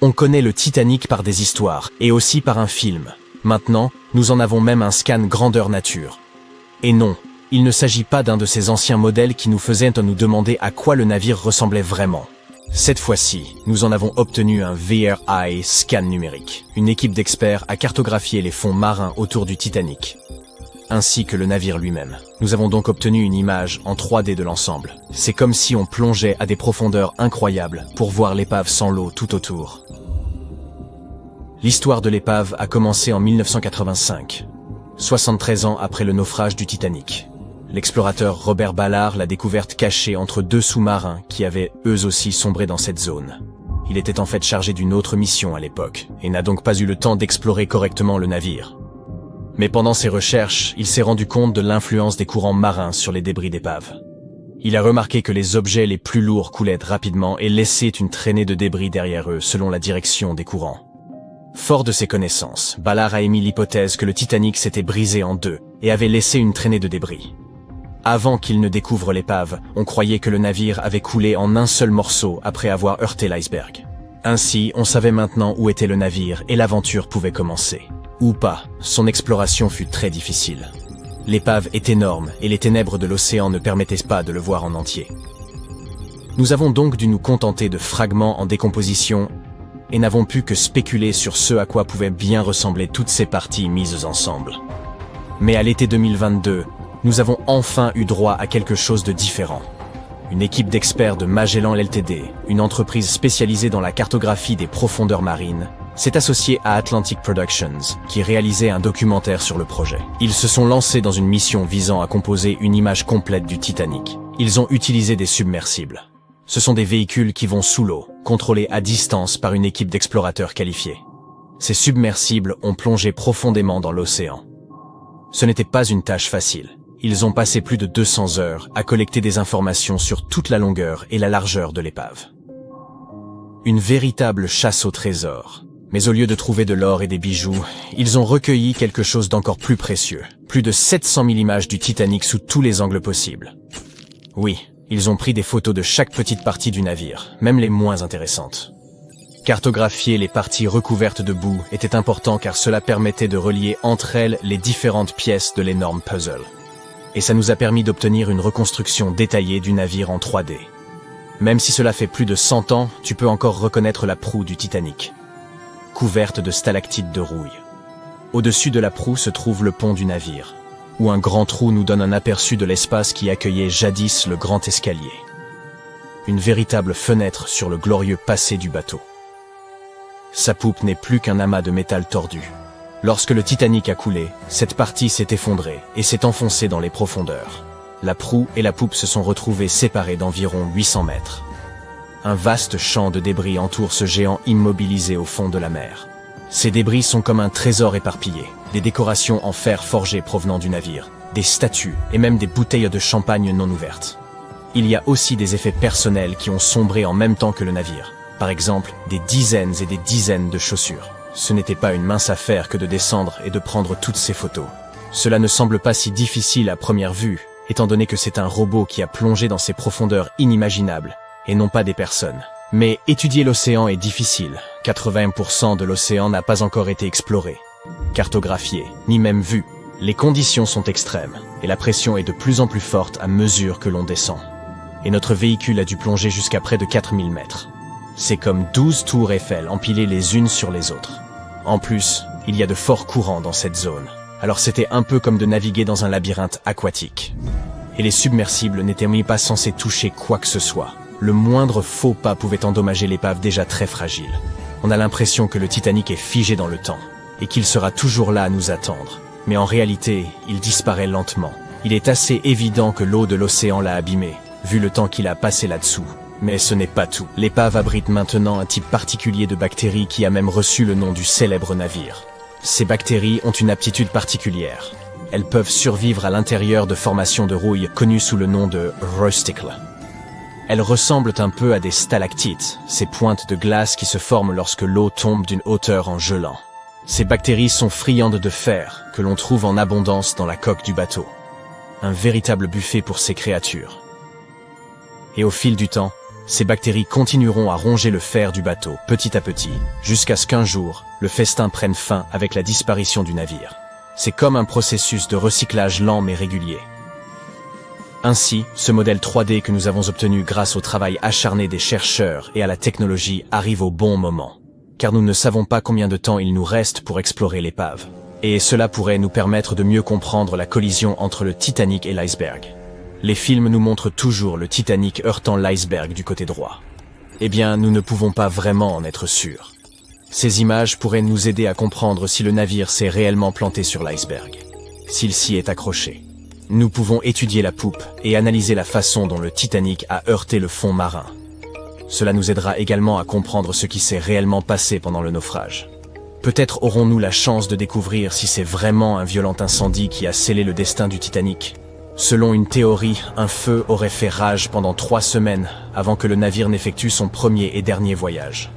On connaît le Titanic par des histoires, et aussi par un film. Maintenant, nous en avons même un scan grandeur nature. Et non, il ne s'agit pas d'un de ces anciens modèles qui nous faisaient nous demander à quoi le navire ressemblait vraiment. Cette fois-ci, nous en avons obtenu un VRI scan numérique. Une équipe d'experts a cartographié les fonds marins autour du Titanic, ainsi que le navire lui-même. Nous avons donc obtenu une image en 3D de l'ensemble. C'est comme si on plongeait à des profondeurs incroyables pour voir l'épave sans l'eau tout autour. L'histoire de l'épave a commencé en 1985, 73 ans après le naufrage du Titanic. L'explorateur Robert Ballard l'a découverte cachée entre deux sous-marins qui avaient eux aussi sombré dans cette zone. Il était en fait chargé d'une autre mission à l'époque et n'a donc pas eu le temps d'explorer correctement le navire. Mais pendant ses recherches, il s'est rendu compte de l'influence des courants marins sur les débris d'épave. Il a remarqué que les objets les plus lourds coulaient rapidement et laissaient une traînée de débris derrière eux selon la direction des courants. Fort de ses connaissances, Ballard a émis l'hypothèse que le Titanic s'était brisé en deux et avait laissé une traînée de débris. Avant qu'il ne découvre l'épave, on croyait que le navire avait coulé en un seul morceau après avoir heurté l'iceberg. Ainsi, on savait maintenant où était le navire et l'aventure pouvait commencer. Ou pas, son exploration fut très difficile. L'épave est énorme et les ténèbres de l'océan ne permettaient pas de le voir en entier. Nous avons donc dû nous contenter de fragments en décomposition et n'avons pu que spéculer sur ce à quoi pouvaient bien ressembler toutes ces parties mises ensemble. Mais à l'été 2022, nous avons enfin eu droit à quelque chose de différent. Une équipe d'experts de Magellan Ltd, une entreprise spécialisée dans la cartographie des profondeurs marines, s'est associée à Atlantic Productions, qui réalisait un documentaire sur le projet. Ils se sont lancés dans une mission visant à composer une image complète du Titanic. Ils ont utilisé des submersibles. Ce sont des véhicules qui vont sous l'eau, contrôlés à distance par une équipe d'explorateurs qualifiés. Ces submersibles ont plongé profondément dans l'océan. Ce n'était pas une tâche facile. Ils ont passé plus de 200 heures à collecter des informations sur toute la longueur et la largeur de l'épave. Une véritable chasse au trésor. Mais au lieu de trouver de l'or et des bijoux, ils ont recueilli quelque chose d'encore plus précieux. Plus de 700 000 images du Titanic sous tous les angles possibles. Oui, ils ont pris des photos de chaque petite partie du navire, même les moins intéressantes. Cartographier les parties recouvertes de boue était important car cela permettait de relier entre elles les différentes pièces de l'énorme puzzle. Et ça nous a permis d'obtenir une reconstruction détaillée du navire en 3D. Même si cela fait plus de 100 ans, tu peux encore reconnaître la proue du Titanic, couverte de stalactites de rouille. Au-dessus de la proue se trouve le pont du navire, où un grand trou nous donne un aperçu de l'espace qui accueillait jadis le grand escalier. Une véritable fenêtre sur le glorieux passé du bateau. Sa poupe n'est plus qu'un amas de métal tordu. Lorsque le Titanic a coulé, cette partie s'est effondrée et s'est enfoncée dans les profondeurs. La proue et la poupe se sont retrouvées séparées d'environ 800 mètres. Un vaste champ de débris entoure ce géant immobilisé au fond de la mer. Ces débris sont comme un trésor éparpillé, des décorations en fer forgé provenant du navire, des statues et même des bouteilles de champagne non ouvertes. Il y a aussi des effets personnels qui ont sombré en même temps que le navire. Par exemple, des dizaines et des dizaines de chaussures. Ce n'était pas une mince affaire que de descendre et de prendre toutes ces photos. Cela ne semble pas si difficile à première vue, étant donné que c'est un robot qui a plongé dans ces profondeurs inimaginables, et non pas des personnes. Mais étudier l'océan est difficile. 80% de l'océan n'a pas encore été exploré, cartographié, ni même vu. Les conditions sont extrêmes, et la pression est de plus en plus forte à mesure que l'on descend. Et notre véhicule a dû plonger jusqu'à près de 4000 mètres. C'est comme 12 tours Eiffel empilées les unes sur les autres. En plus, il y a de forts courants dans cette zone. Alors c'était un peu comme de naviguer dans un labyrinthe aquatique. Et les submersibles n'étaient même pas censés toucher quoi que ce soit. Le moindre faux pas pouvait endommager l'épave déjà très fragile. On a l'impression que le Titanic est figé dans le temps, et qu'il sera toujours là à nous attendre. Mais en réalité, il disparaît lentement. Il est assez évident que l'eau de l'océan l'a abîmé, vu le temps qu'il a passé là-dessous. Mais ce n'est pas tout. L'épave abrite maintenant un type particulier de bactéries qui a même reçu le nom du célèbre navire. Ces bactéries ont une aptitude particulière. Elles peuvent survivre à l'intérieur de formations de rouille connues sous le nom de rusticle. Elles ressemblent un peu à des stalactites, ces pointes de glace qui se forment lorsque l'eau tombe d'une hauteur en gelant. Ces bactéries sont friandes de fer, que l'on trouve en abondance dans la coque du bateau. Un véritable buffet pour ces créatures. Et au fil du temps, Ces bactéries continueront à ronger le fer du bateau, petit à petit, jusqu'à ce qu'un jour, le festin prenne fin avec la disparition du navire. C'est comme un processus de recyclage lent mais régulier. Ainsi, ce modèle 3D que nous avons obtenu grâce au travail acharné des chercheurs et à la technologie arrive au bon moment. Car nous ne savons pas combien de temps il nous reste pour explorer l'épave. Et cela pourrait nous permettre de mieux comprendre la collision entre le Titanic et l'iceberg. Les films nous montrent toujours le Titanic heurtant l'iceberg du côté droit. Eh bien, nous ne pouvons pas vraiment en être sûrs. Ces images pourraient nous aider à comprendre si le navire s'est réellement planté sur l'iceberg, s'il s'y est accroché. Nous pouvons étudier la poupe et analyser la façon dont le Titanic a heurté le fond marin. Cela nous aidera également à comprendre ce qui s'est réellement passé pendant le naufrage. Peut-être aurons-nous la chance de découvrir si c'est vraiment un violent incendie qui a scellé le destin du Titanic. Selon une théorie, un feu aurait fait rage pendant 3 semaines avant que le navire n'effectue son premier et dernier voyage.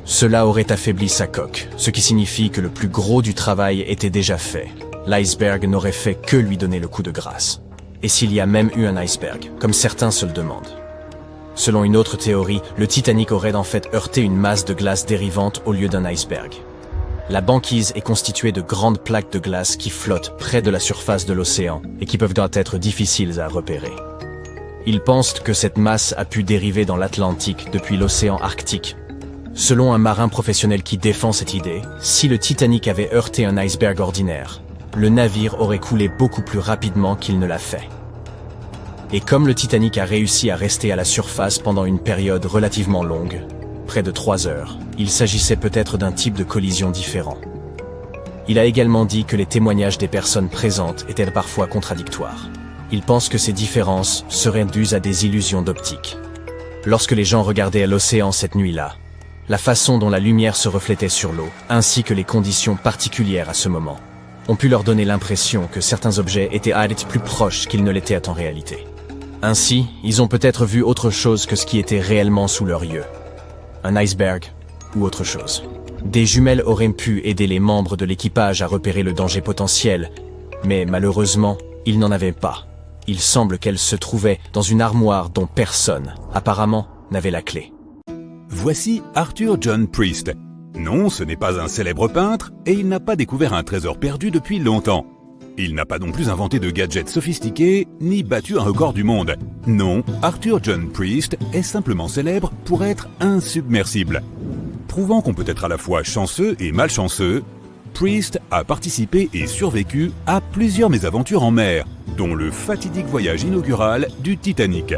Cela aurait affaibli sa coque, ce qui signifie que le plus gros du travail était déjà fait. L'iceberg n'aurait fait que lui donner le coup de grâce. Et s'il y a même eu un iceberg, comme certains se le demandent. Selon une autre théorie, le Titanic aurait en fait heurté une masse de glace dérivante au lieu d'un iceberg. La banquise est constituée de grandes plaques de glace qui flottent près de la surface de l'océan et qui peuvent être difficiles à repérer. Ils pensent que cette masse a pu dériver dans l'Atlantique depuis l'océan Arctique. Selon un marin professionnel qui défend cette idée, si le Titanic avait heurté un iceberg ordinaire, le navire aurait coulé beaucoup plus rapidement qu'il ne l'a fait. Et comme le Titanic a réussi à rester à la surface pendant une période relativement longue, près de 3 heures, il s'agissait peut-être d'un type de collision différent. Il a également dit que les témoignages des personnes présentes étaient parfois contradictoires. Il pense que ces différences seraient dues à des illusions d'optique. Lorsque les gens regardaient l'océan cette nuit-là, la façon dont la lumière se reflétait sur l'eau, ainsi que les conditions particulières à ce moment, ont pu leur donner l'impression que certains objets étaient plus proches qu'ils ne l'étaient en réalité. Ainsi, ils ont peut-être vu autre chose que ce qui était réellement sous leurs yeux. Un iceberg ou autre chose. Des jumelles auraient pu aider les membres de l'équipage à repérer le danger potentiel, mais malheureusement, ils n'en avaient pas. Il semble qu'elles se trouvaient dans une armoire dont personne, apparemment, n'avait la clé. Voici Arthur John Priest. Non, ce n'est pas un célèbre peintre et il n'a pas découvert un trésor perdu depuis longtemps. Il n'a pas non plus inventé de gadgets sophistiqués ni battu un record du monde. Non, Arthur John Priest est simplement célèbre pour être insubmersible. Prouvant qu'on peut être à la fois chanceux et malchanceux, Priest a participé et survécu à plusieurs mésaventures en mer, dont le fatidique voyage inaugural du Titanic.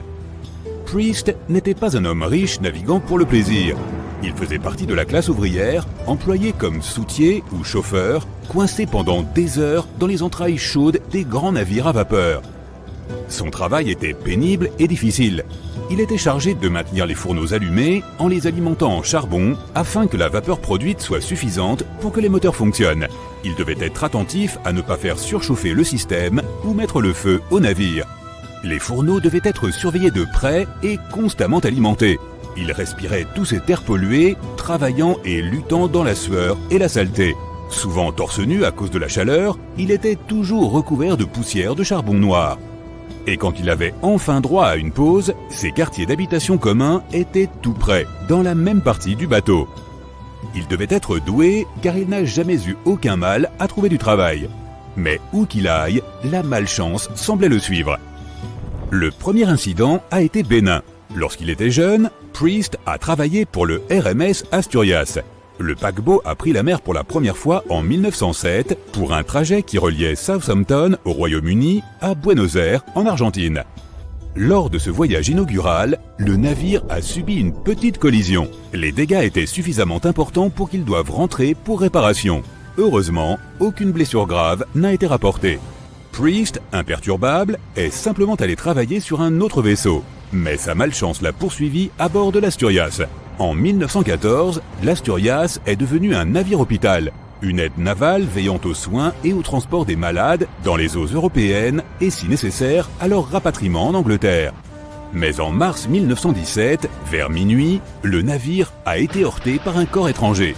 Priest n'était pas un homme riche naviguant pour le plaisir. Il faisait partie de la classe ouvrière, employé comme soutier ou chauffeur, coincé pendant des heures dans les entrailles chaudes des grands navires à vapeur. Son travail était pénible et difficile. Il était chargé de maintenir les fourneaux allumés en les alimentant en charbon afin que la vapeur produite soit suffisante pour que les moteurs fonctionnent. Il devait être attentif à ne pas faire surchauffer le système ou mettre le feu au navire. Les fourneaux devaient être surveillés de près et constamment alimentés. Il respirait tous ces terres polluées, travaillant et luttant dans la sueur et la saleté. Souvent torse nu à cause de la chaleur, il était toujours recouvert de poussière de charbon noir. Et quand il avait enfin droit à une pause, ses quartiers d'habitation communs étaient tout près, dans la même partie du bateau. Il devait être doué car il n'a jamais eu aucun mal à trouver du travail. Mais où qu'il aille, la malchance semblait le suivre. Le premier incident a été bénin. Lorsqu'il était jeune, Priest a travaillé pour le RMS Asturias. Le paquebot a pris la mer pour la première fois en 1907 pour un trajet qui reliait Southampton au Royaume-Uni à Buenos Aires en Argentine. Lors de ce voyage inaugural, le navire a subi une petite collision. Les dégâts étaient suffisamment importants pour qu'ils doivent rentrer pour réparation. Heureusement, aucune blessure grave n'a été rapportée. Priest, imperturbable, est simplement allé travailler sur un autre vaisseau. Mais sa malchance l'a poursuivi à bord de l'Asturias. En 1914, l'Asturias est devenu un navire-hôpital, une aide navale veillant aux soins et au transport des malades dans les eaux européennes et, si nécessaire, à leur rapatriement en Angleterre. Mais en mars 1917, vers minuit, le navire a été heurté par un corps étranger.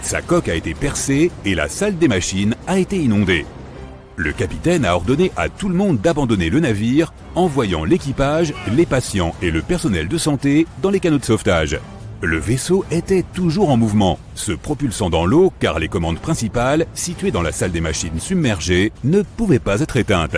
Sa coque a été percée et la salle des machines a été inondée. Le capitaine a ordonné à tout le monde d'abandonner le navire, envoyant l'équipage, les patients et le personnel de santé dans les canots de sauvetage. Le vaisseau était toujours en mouvement, se propulsant dans l'eau car les commandes principales, situées dans la salle des machines submergées, ne pouvaient pas être éteintes.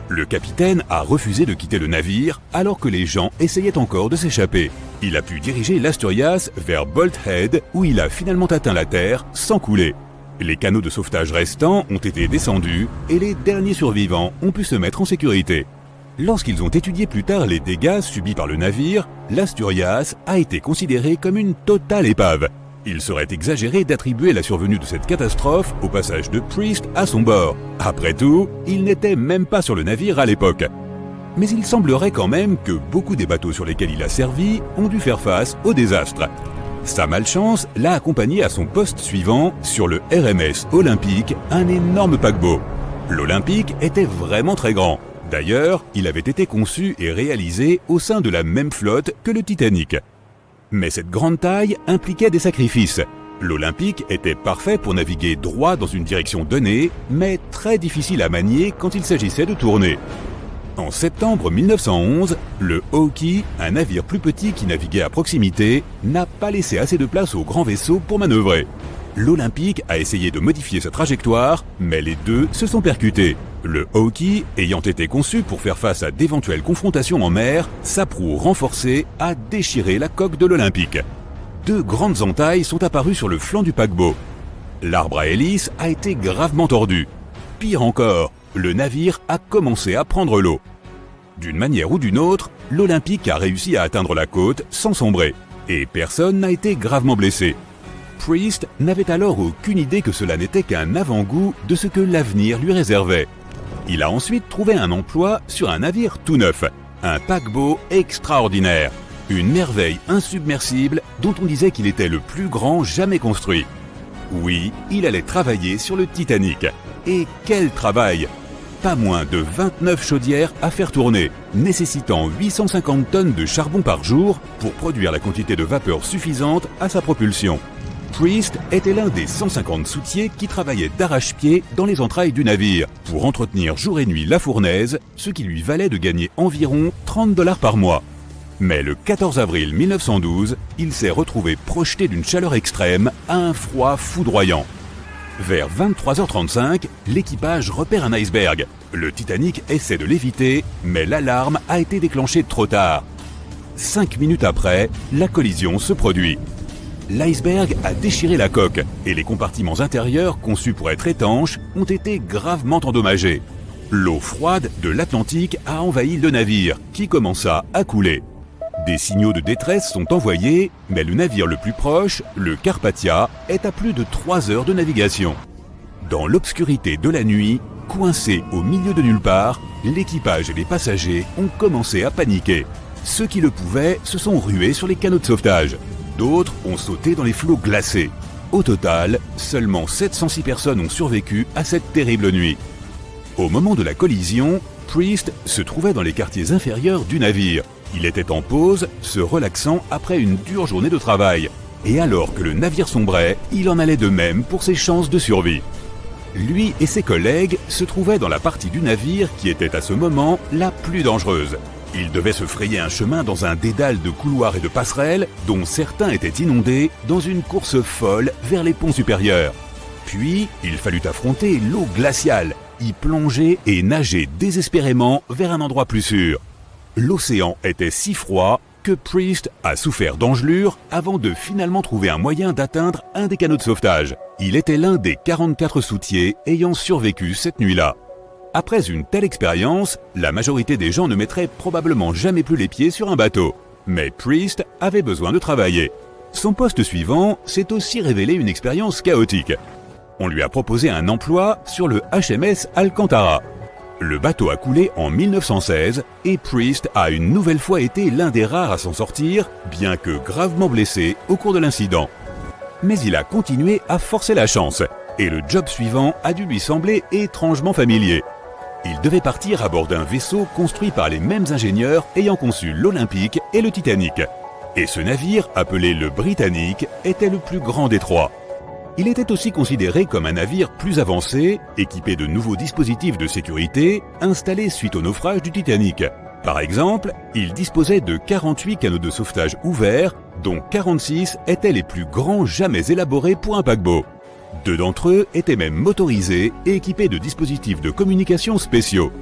Le capitaine a refusé de quitter le navire alors que les gens essayaient encore de s'échapper. Il a pu diriger l'Asturias vers Bolt Head où il a finalement atteint la terre sans couler. Les canots de sauvetage restants ont été descendus et les derniers survivants ont pu se mettre en sécurité. Lorsqu'ils ont étudié plus tard les dégâts subis par le navire, l'Asturias a été considéré comme une totale épave. Il serait exagéré d'attribuer la survenue de cette catastrophe au passage de Priest à son bord. Après tout, il n'était même pas sur le navire à l'époque. Mais il semblerait quand même que beaucoup des bateaux sur lesquels il a servi ont dû faire face au désastre. Sa malchance l'a accompagné à son poste suivant sur le RMS Olympique, un énorme paquebot. L'Olympique était vraiment très grand. D'ailleurs, il avait été conçu et réalisé au sein de la même flotte que le Titanic. Mais cette grande taille impliquait des sacrifices. L'Olympique était parfait pour naviguer droit dans une direction donnée, mais très difficile à manier quand il s'agissait de tourner. En septembre 1911, le Hawkeye, un navire plus petit qui naviguait à proximité, n'a pas laissé assez de place au grand vaisseau pour manœuvrer. L'Olympique a essayé de modifier sa trajectoire, mais les deux se sont percutés. Le Hawkeye, ayant été conçu pour faire face à d'éventuelles confrontations en mer, sa proue renforcée a déchiré la coque de l'Olympique. Deux grandes entailles sont apparues sur le flanc du paquebot. L'arbre à hélice a été gravement tordu. Pire encore, le navire a commencé à prendre l'eau. D'une manière ou d'une autre, l'Olympique a réussi à atteindre la côte sans sombrer, et personne n'a été gravement blessé. Priest n'avait alors aucune idée que cela n'était qu'un avant-goût de ce que l'avenir lui réservait. Il a ensuite trouvé un emploi sur un navire tout neuf, un paquebot extraordinaire, une merveille insubmersible dont on disait qu'il était le plus grand jamais construit. Oui, il allait travailler sur le Titanic. Et quel travail! Pas moins de 29 chaudières à faire tourner, nécessitant 850 tonnes de charbon par jour pour produire la quantité de vapeur suffisante à sa propulsion. Priest était l'un des 150 soutiers qui travaillaient d'arrache-pied dans les entrailles du navire pour entretenir jour et nuit la fournaise, ce qui lui valait de gagner environ 30 $ par mois. Mais le 14 avril 1912, il s'est retrouvé projeté d'une chaleur extrême à un froid foudroyant. Vers 23h35, l'équipage repère un iceberg. Le Titanic essaie de l'éviter, mais l'alarme a été déclenchée trop tard. 5 minutes après, la collision se produit. L'iceberg a déchiré la coque et les compartiments intérieurs conçus pour être étanches ont été gravement endommagés. L'eau froide de l'Atlantique a envahi le navire, qui commença à couler. Des signaux de détresse sont envoyés, mais le navire le plus proche, le Carpathia, est à plus de 3 heures de navigation. Dans l'obscurité de la nuit, coincé au milieu de nulle part, l'équipage et les passagers ont commencé à paniquer. Ceux qui le pouvaient se sont rués sur les canots de sauvetage. D'autres ont sauté dans les flots glacés. Au total, seulement 706 personnes ont survécu à cette terrible nuit. Au moment de la collision, Priest se trouvait dans les quartiers inférieurs du navire. Il était en pause, se relaxant après une dure journée de travail. Et alors que le navire sombrait, il en allait de même pour ses chances de survie. Lui et ses collègues se trouvaient dans la partie du navire qui était à ce moment la plus dangereuse. Ils devaient se frayer un chemin dans un dédale de couloirs et de passerelles, dont certains étaient inondés, dans une course folle vers les ponts supérieurs. Puis, il fallut affronter l'eau glaciale, y plonger et nager désespérément vers un endroit plus sûr. L'océan était si froid que Priest a souffert d'engelures avant de finalement trouver un moyen d'atteindre un des canots de sauvetage. Il était l'un des 44 soutiers ayant survécu cette nuit-là. Après une telle expérience, la majorité des gens ne mettraient probablement jamais plus les pieds sur un bateau. Mais Priest avait besoin de travailler. Son poste suivant s'est aussi révélé une expérience chaotique. On lui a proposé un emploi sur le HMS Alcantara. Le bateau a coulé en 1916 et Priest a une nouvelle fois été l'un des rares à s'en sortir, bien que gravement blessé au cours de l'incident. Mais il a continué à forcer la chance, et le job suivant a dû lui sembler étrangement familier. Il devait partir à bord d'un vaisseau construit par les mêmes ingénieurs ayant conçu l'Olympique et le Titanic. Et ce navire, appelé le Britannique, était le plus grand des trois. Il était aussi considéré comme un navire plus avancé, équipé de nouveaux dispositifs de sécurité installés suite au naufrage du Titanic. Par exemple, il disposait de 48 canaux de sauvetage ouverts, dont 46 étaient les plus grands jamais élaborés pour un paquebot. 2 d'entre eux étaient même motorisés et équipés de dispositifs de communication spéciaux.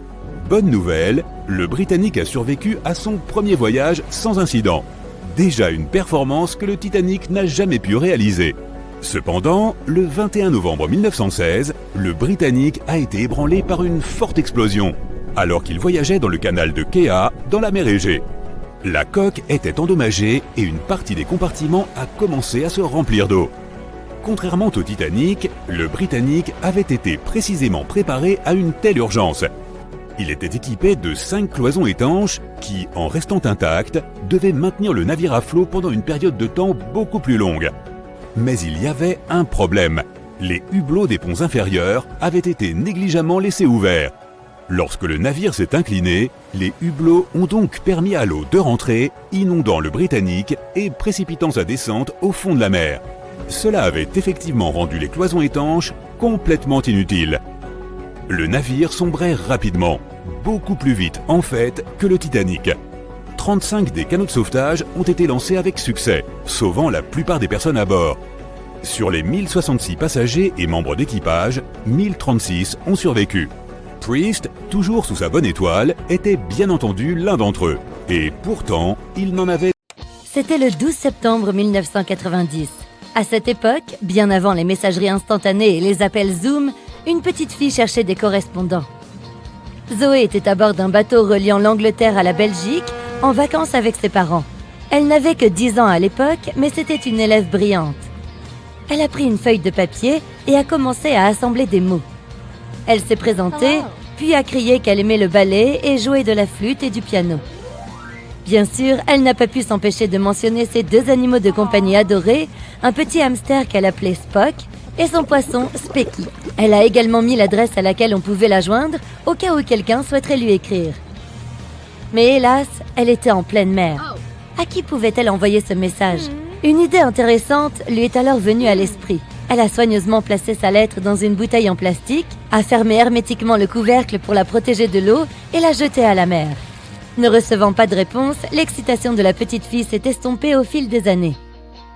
Bonne nouvelle, le Britannic a survécu à son premier voyage sans incident. Déjà une performance que le Titanic n'a jamais pu réaliser. Cependant, le 21 novembre 1916, le Britannic a été ébranlé par une forte explosion, alors qu'il voyageait dans le canal de Kea, dans la mer Égée. La coque était endommagée et une partie des compartiments a commencé à se remplir d'eau. Contrairement au Titanic, le Britannic avait été précisément préparé à une telle urgence. Il était équipé de 5 cloisons étanches qui, en restant intactes, devaient maintenir le navire à flot pendant une période de temps beaucoup plus longue. Mais il y avait un problème. Les hublots des ponts inférieurs avaient été négligemment laissés ouverts. Lorsque le navire s'est incliné, les hublots ont donc permis à l'eau de rentrer, inondant le Britannic et précipitant sa descente au fond de la mer. Cela avait effectivement rendu les cloisons étanches complètement inutiles. Le navire sombrait rapidement, beaucoup plus vite en fait que le Titanic. 35 des canaux de sauvetage ont été lancés avec succès, sauvant la plupart des personnes à bord. Sur les 1066 passagers et membres d'équipage, 1036 ont survécu. Priest, toujours sous sa bonne étoile, était bien entendu l'un d'entre eux. Et pourtant, il n'en avait... C'était le 12 septembre 1990. À cette époque, bien avant les messageries instantanées et les appels Zoom, une petite fille cherchait des correspondants. Zoé était à bord d'un bateau reliant l'Angleterre à la Belgique, en vacances avec ses parents. Elle n'avait que 10 ans à l'époque, mais c'était une élève brillante. Elle a pris une feuille de papier et a commencé à assembler des mots. Elle s'est présentée, puis a crié qu'elle aimait le ballet et jouer de la flûte et du piano. Bien sûr, elle n'a pas pu s'empêcher de mentionner ses 2 animaux de compagnie adorés, un petit hamster qu'elle appelait Spock et son poisson Specky. Elle a également mis l'adresse à laquelle on pouvait la joindre au cas où quelqu'un souhaiterait lui écrire. Mais hélas, elle était en pleine mer. À qui pouvait-elle envoyer ce message? Une idée intéressante lui est alors venue à l'esprit. Elle a soigneusement placé sa lettre dans une bouteille en plastique, a fermé hermétiquement le couvercle pour la protéger de l'eau et l'a jetée à la mer. Ne recevant pas de réponse, l'excitation de la petite fille s'est estompée au fil des années.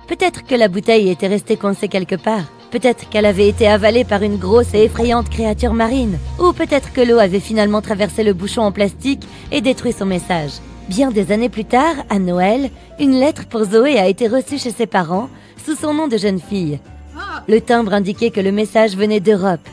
Peut-être que la bouteille était restée coincée quelque part. Peut-être qu'elle avait été avalée par une grosse et effrayante créature marine. Ou peut-être que l'eau avait finalement traversé le bouchon en plastique et détruit son message. Bien des années plus tard, à Noël, une lettre pour Zoé a été reçue chez ses parents, sous son nom de jeune fille. Le timbre indiquait que le message venait d'Europe.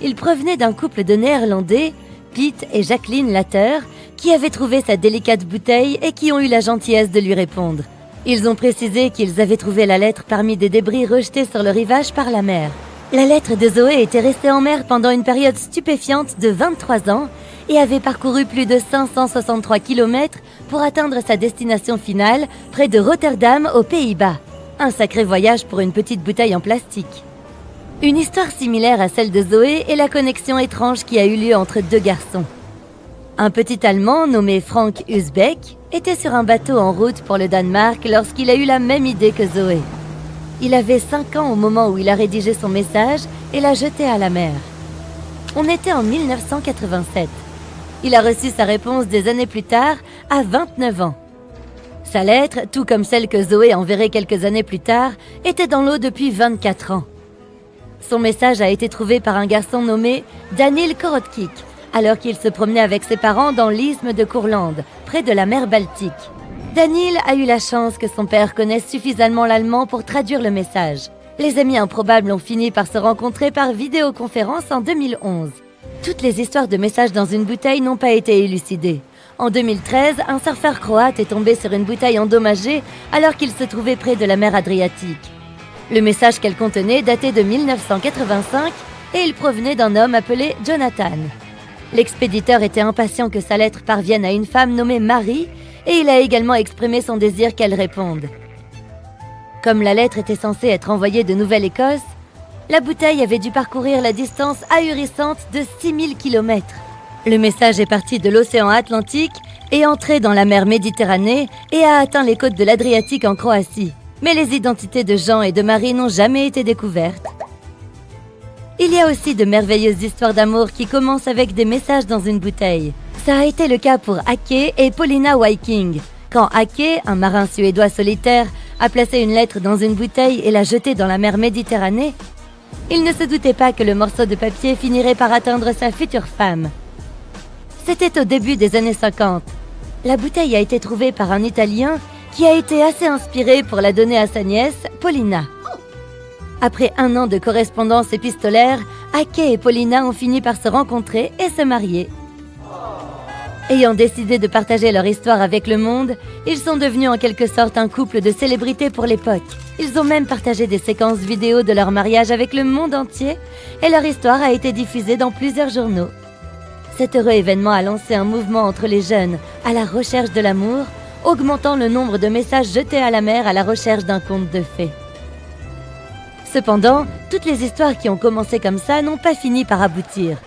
Il provenait d'un couple de Néerlandais, Pete et Jacqueline Latter, qui avaient trouvé sa délicate bouteille et qui ont eu la gentillesse de lui répondre. Ils ont précisé qu'ils avaient trouvé la lettre parmi des débris rejetés sur le rivage par la mer. La lettre de Zoé était restée en mer pendant une période stupéfiante de 23 ans et avait parcouru plus de 563 km pour atteindre sa destination finale, près de Rotterdam, aux Pays-Bas. Un sacré voyage pour une petite bouteille en plastique. Une histoire similaire à celle de Zoé est la connexion étrange qui a eu lieu entre 2 garçons. Un petit Allemand nommé Frank Husbeck était sur un bateau en route pour le Danemark lorsqu'il a eu la même idée que Zoé. Il avait 5 ans au moment où il a rédigé son message et l'a jeté à la mer. On était en 1987. Il a reçu sa réponse des années plus tard, à 29 ans. Sa lettre, tout comme celle que Zoé enverrait quelques années plus tard, était dans l'eau depuis 24 ans. Son message a été trouvé par un garçon nommé Daniel Korotkik, alors qu'il se promenait avec ses parents dans l'isthme de Courland, près de la mer Baltique. Daniel a eu la chance que son père connaisse suffisamment l'allemand pour traduire le message. Les amis improbables ont fini par se rencontrer par vidéoconférence en 2011. Toutes les histoires de messages dans une bouteille n'ont pas été élucidées. En 2013, un surfeur croate est tombé sur une bouteille endommagée alors qu'il se trouvait près de la mer Adriatique. Le message qu'elle contenait datait de 1985 et il provenait d'un homme appelé Jonathan. L'expéditeur était impatient que sa lettre parvienne à une femme nommée Marie et il a également exprimé son désir qu'elle réponde. Comme la lettre était censée être envoyée de Nouvelle-Écosse, la bouteille avait dû parcourir la distance ahurissante de 6000 km. Le message est parti de l'océan Atlantique et entré dans la mer Méditerranée et a atteint les côtes de l'Adriatique en Croatie. Mais les identités de Jean et de Marie n'ont jamais été découvertes. Il y a aussi de merveilleuses histoires d'amour qui commencent avec des messages dans une bouteille. Ça a été le cas pour Ake et Paulina Viking. Quand Ake, un marin suédois solitaire, a placé une lettre dans une bouteille et l'a jetée dans la mer Méditerranée, il ne se doutait pas que le morceau de papier finirait par atteindre sa future femme. C'était au début des années 50. La bouteille a été trouvée par un Italien qui a été assez inspiré pour la donner à sa nièce, Paulina. Après 1 an de correspondance épistolaire, Ake et Paulina ont fini par se rencontrer et se marier. Ayant décidé de partager leur histoire avec le monde, ils sont devenus en quelque sorte un couple de célébrités pour l'époque. Ils ont même partagé des séquences vidéo de leur mariage avec le monde entier et leur histoire a été diffusée dans plusieurs journaux. Cet heureux événement a lancé un mouvement entre les jeunes à la recherche de l'amour, augmentant le nombre de messages jetés à la mer à la recherche d'un conte de fées. Cependant, toutes les histoires qui ont commencé comme ça n'ont pas fini par aboutir.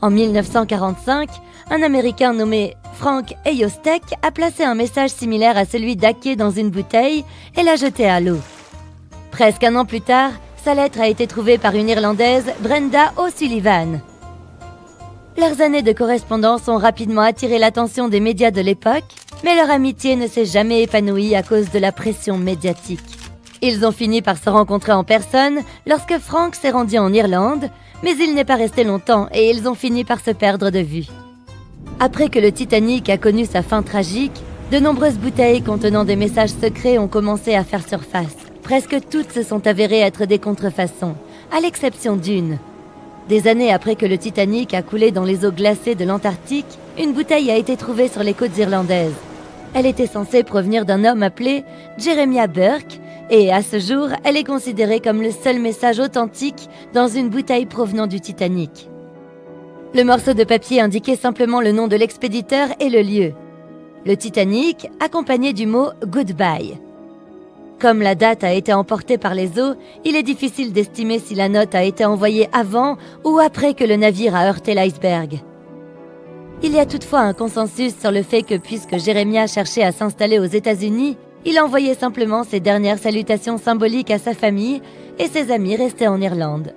En 1945, un Américain nommé Frank Eyostek a placé un message similaire à celui d'Ake dans une bouteille et l'a jeté à l'eau. Presque 1 an plus tard, sa lettre a été trouvée par une Irlandaise, Brenda O'Sullivan. Leurs années de correspondance ont rapidement attiré l'attention des médias de l'époque, mais leur amitié ne s'est jamais épanouie à cause de la pression médiatique. Ils ont fini par se rencontrer en personne lorsque Frank s'est rendu en Irlande, mais il n'est pas resté longtemps et ils ont fini par se perdre de vue. Après que le Titanic a connu sa fin tragique, de nombreuses bouteilles contenant des messages secrets ont commencé à faire surface. Presque toutes se sont avérées être des contrefaçons, à l'exception d'une. Des années après que le Titanic a coulé dans les eaux glacées de l'Antarctique, une bouteille a été trouvée sur les côtes irlandaises. Elle était censée provenir d'un homme appelé Jeremiah Burke, et à ce jour, elle est considérée comme le seul message authentique dans une bouteille provenant du Titanic. Le morceau de papier indiquait simplement le nom de l'expéditeur et le lieu. Le Titanic, accompagné du mot « Goodbye ». Comme la date a été emportée par les eaux, il est difficile d'estimer si la note a été envoyée avant ou après que le navire a heurté l'iceberg. Il y a toutefois un consensus sur le fait que puisque Jeremiah cherchait à s'installer aux États-Unis, il envoyait simplement ses dernières salutations symboliques à sa famille et ses amis restés en Irlande.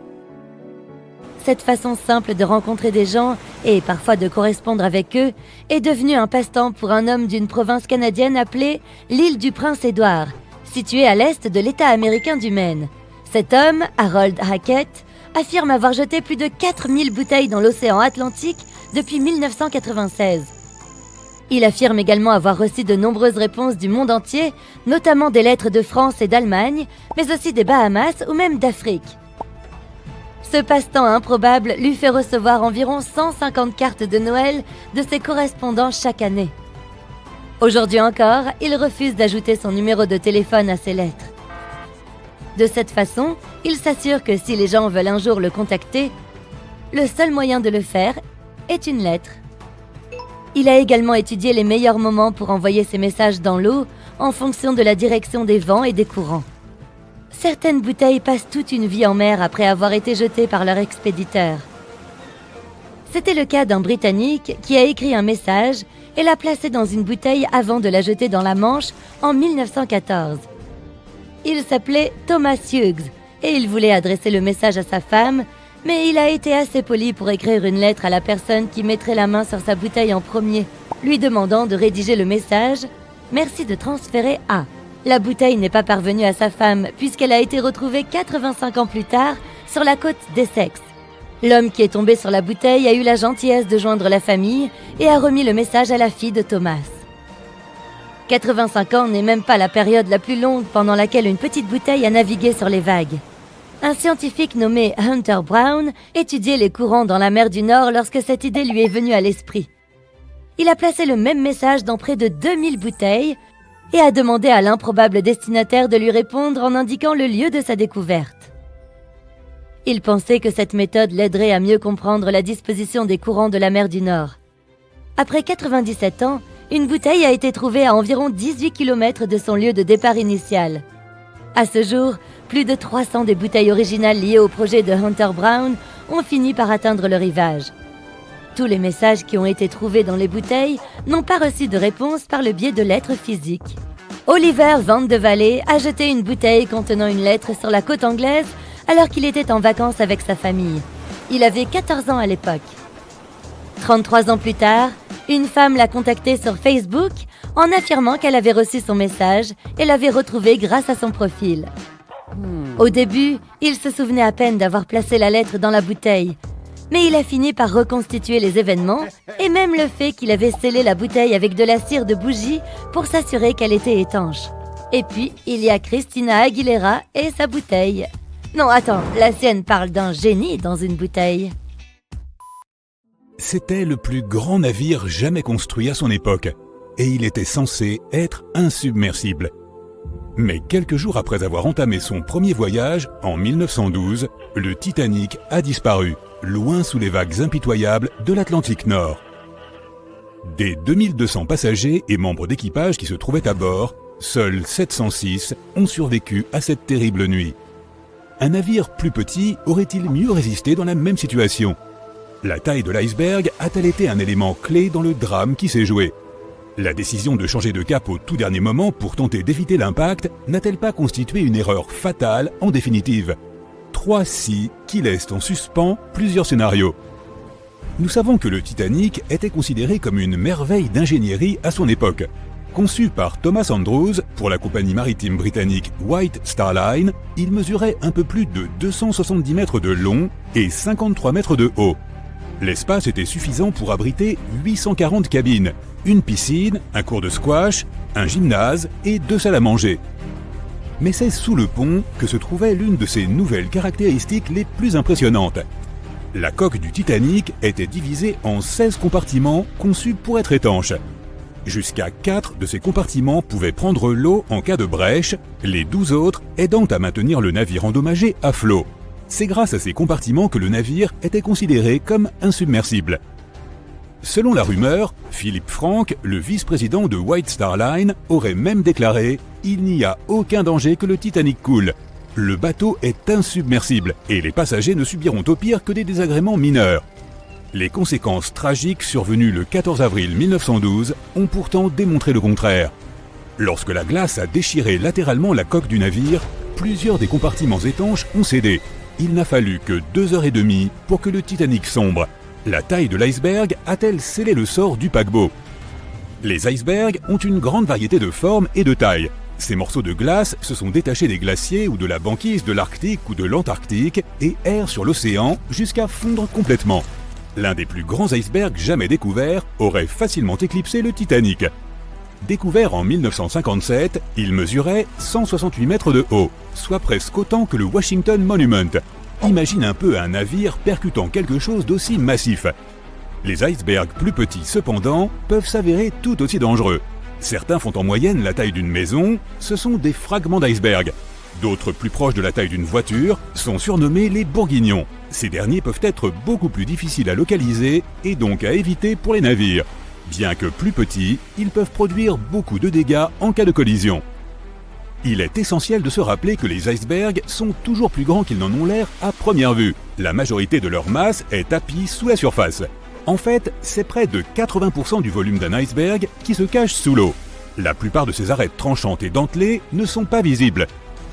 Cette façon simple de rencontrer des gens et parfois de correspondre avec eux est devenue un passe-temps pour un homme d'une province canadienne appelée l'île du Prince-Édouard, située à l'est de l'État américain du Maine. Cet homme, Harold Hackett, affirme avoir jeté plus de 4000 bouteilles dans l'océan Atlantique depuis 1996. Il affirme également avoir reçu de nombreuses réponses du monde entier, notamment des lettres de France et d'Allemagne, mais aussi des Bahamas ou même d'Afrique. Ce passe-temps improbable lui fait recevoir environ 150 cartes de Noël de ses correspondants chaque année. Aujourd'hui encore, il refuse d'ajouter son numéro de téléphone à ses lettres. De cette façon, il s'assure que si les gens veulent un jour le contacter, le seul moyen de le faire est une lettre. Il a également étudié les meilleurs moments pour envoyer ses messages dans l'eau en fonction de la direction des vents et des courants. Certaines bouteilles passent toute une vie en mer après avoir été jetées par leur expéditeur. C'était le cas d'un Britannique qui a écrit un message et l'a placé dans une bouteille avant de la jeter dans la Manche en 1914. Il s'appelait Thomas Hughes et il voulait adresser le message à sa femme, mais il a été assez poli pour écrire une lettre à la personne qui mettrait la main sur sa bouteille en premier, lui demandant de rédiger le message « Merci de transférer à ». La bouteille n'est pas parvenue à sa femme puisqu'elle a été retrouvée 85 ans plus tard sur la côte d'Essex. L'homme qui est tombé sur la bouteille a eu la gentillesse de joindre la famille et a remis le message à la fille de Thomas. 85 ans n'est même pas la période la plus longue pendant laquelle une petite bouteille a navigué sur les vagues. Un scientifique nommé Hunter Brown étudiait les courants dans la mer du Nord lorsque cette idée lui est venue à l'esprit. Il a placé le même message dans près de 2000 bouteilles et a demandé à l'improbable destinataire de lui répondre en indiquant le lieu de sa découverte. Il pensait que cette méthode l'aiderait à mieux comprendre la disposition des courants de la mer du Nord. Après 97 ans, une bouteille a été trouvée à environ 18 km de son lieu de départ initial. À ce jour, plus de 300 des bouteilles originales liées au projet de Hunter Brown ont fini par atteindre le rivage. Tous les messages qui ont été trouvés dans les bouteilles n'ont pas reçu de réponse par le biais de lettres physiques. Oliver Van de Valley a jeté une bouteille contenant une lettre sur la côte anglaise alors qu'il était en vacances avec sa famille. Il avait 14 ans à l'époque. 33 ans plus tard, une femme l'a contacté sur Facebook en affirmant qu'elle avait reçu son message et l'avait retrouvé grâce à son profil. Au début, il se souvenait à peine d'avoir placé la lettre dans la bouteille, mais il a fini par reconstituer les événements et même le fait qu'il avait scellé la bouteille avec de la cire de bougie pour s'assurer qu'elle était étanche. Et puis, il y a Christina Aguilera et sa bouteille. Non, attends, la sienne parle d'un génie dans une bouteille. C'était le plus grand navire jamais construit à son époque, et il était censé être insubmersible. Mais quelques jours après avoir entamé son premier voyage, en 1912, le Titanic a disparu, loin sous les vagues impitoyables de l'Atlantique Nord. Des 2200 passagers et membres d'équipage qui se trouvaient à bord, seuls 706 ont survécu à cette terrible nuit. Un navire plus petit aurait-il mieux résisté dans la même situation ? La taille de l'iceberg a-t-elle été un élément clé dans le drame qui s'est joué ? La décision de changer de cap au tout dernier moment pour tenter d'éviter l'impact n'a-t-elle pas constitué une erreur fatale en définitive ? 3 si qui laissent en suspens plusieurs scénarios. Nous savons que le Titanic était considéré comme une merveille d'ingénierie à son époque. Conçu par Thomas Andrews pour la compagnie maritime britannique White Star Line, il mesurait un peu plus de 270 mètres de long et 53 mètres de haut. L'espace était suffisant pour abriter 840 cabines, une piscine, un cours de squash, un gymnase et 2 salles à manger. Mais c'est sous le pont que se trouvait l'une de ses nouvelles caractéristiques les plus impressionnantes. La coque du Titanic était divisée en 16 compartiments conçus pour être étanches. Jusqu'à 4 de ces compartiments pouvaient prendre l'eau en cas de brèche, les 12 autres aidant à maintenir le navire endommagé à flot. C'est grâce à ces compartiments que le navire était considéré comme insubmersible. Selon la rumeur, Philippe Franck, le vice-président de White Star Line, aurait même déclaré « Il n'y a aucun danger que le Titanic coule. Le bateau est insubmersible et les passagers ne subiront au pire que des désagréments mineurs. » Les conséquences tragiques survenues le 14 avril 1912 ont pourtant démontré le contraire. Lorsque la glace a déchiré latéralement la coque du navire, plusieurs des compartiments étanches ont cédé. Il n'a fallu que 2h30 pour que le Titanic sombre. La taille de l'iceberg a-t-elle scellé le sort du paquebot ? Les icebergs ont une grande variété de formes et de tailles. Ces morceaux de glace se sont détachés des glaciers ou de la banquise de l'Arctique ou de l'Antarctique et errent sur l'océan jusqu'à fondre complètement. L'un des plus grands icebergs jamais découverts aurait facilement éclipsé le Titanic. Découvert en 1957, il mesurait 168 mètres de haut, soit presque autant que le Washington Monument. Imagine un peu un navire percutant quelque chose d'aussi massif. Les icebergs plus petits, cependant, peuvent s'avérer tout aussi dangereux. Certains font en moyenne la taille d'une maison, ce sont des fragments d'iceberg. D'autres, plus proches de la taille d'une voiture, sont surnommés les bourguignons. Ces derniers peuvent être beaucoup plus difficiles à localiser et donc à éviter pour les navires. Bien que plus petits, ils peuvent produire beaucoup de dégâts en cas de collision. Il est essentiel de se rappeler que les icebergs sont toujours plus grands qu'ils n'en ont l'air à première vue. La majorité de leur masse est tapie sous la surface. En fait, c'est près de 80% du volume d'un iceberg qui se cache sous l'eau. La plupart de ces arêtes tranchantes et dentelées ne sont pas visibles.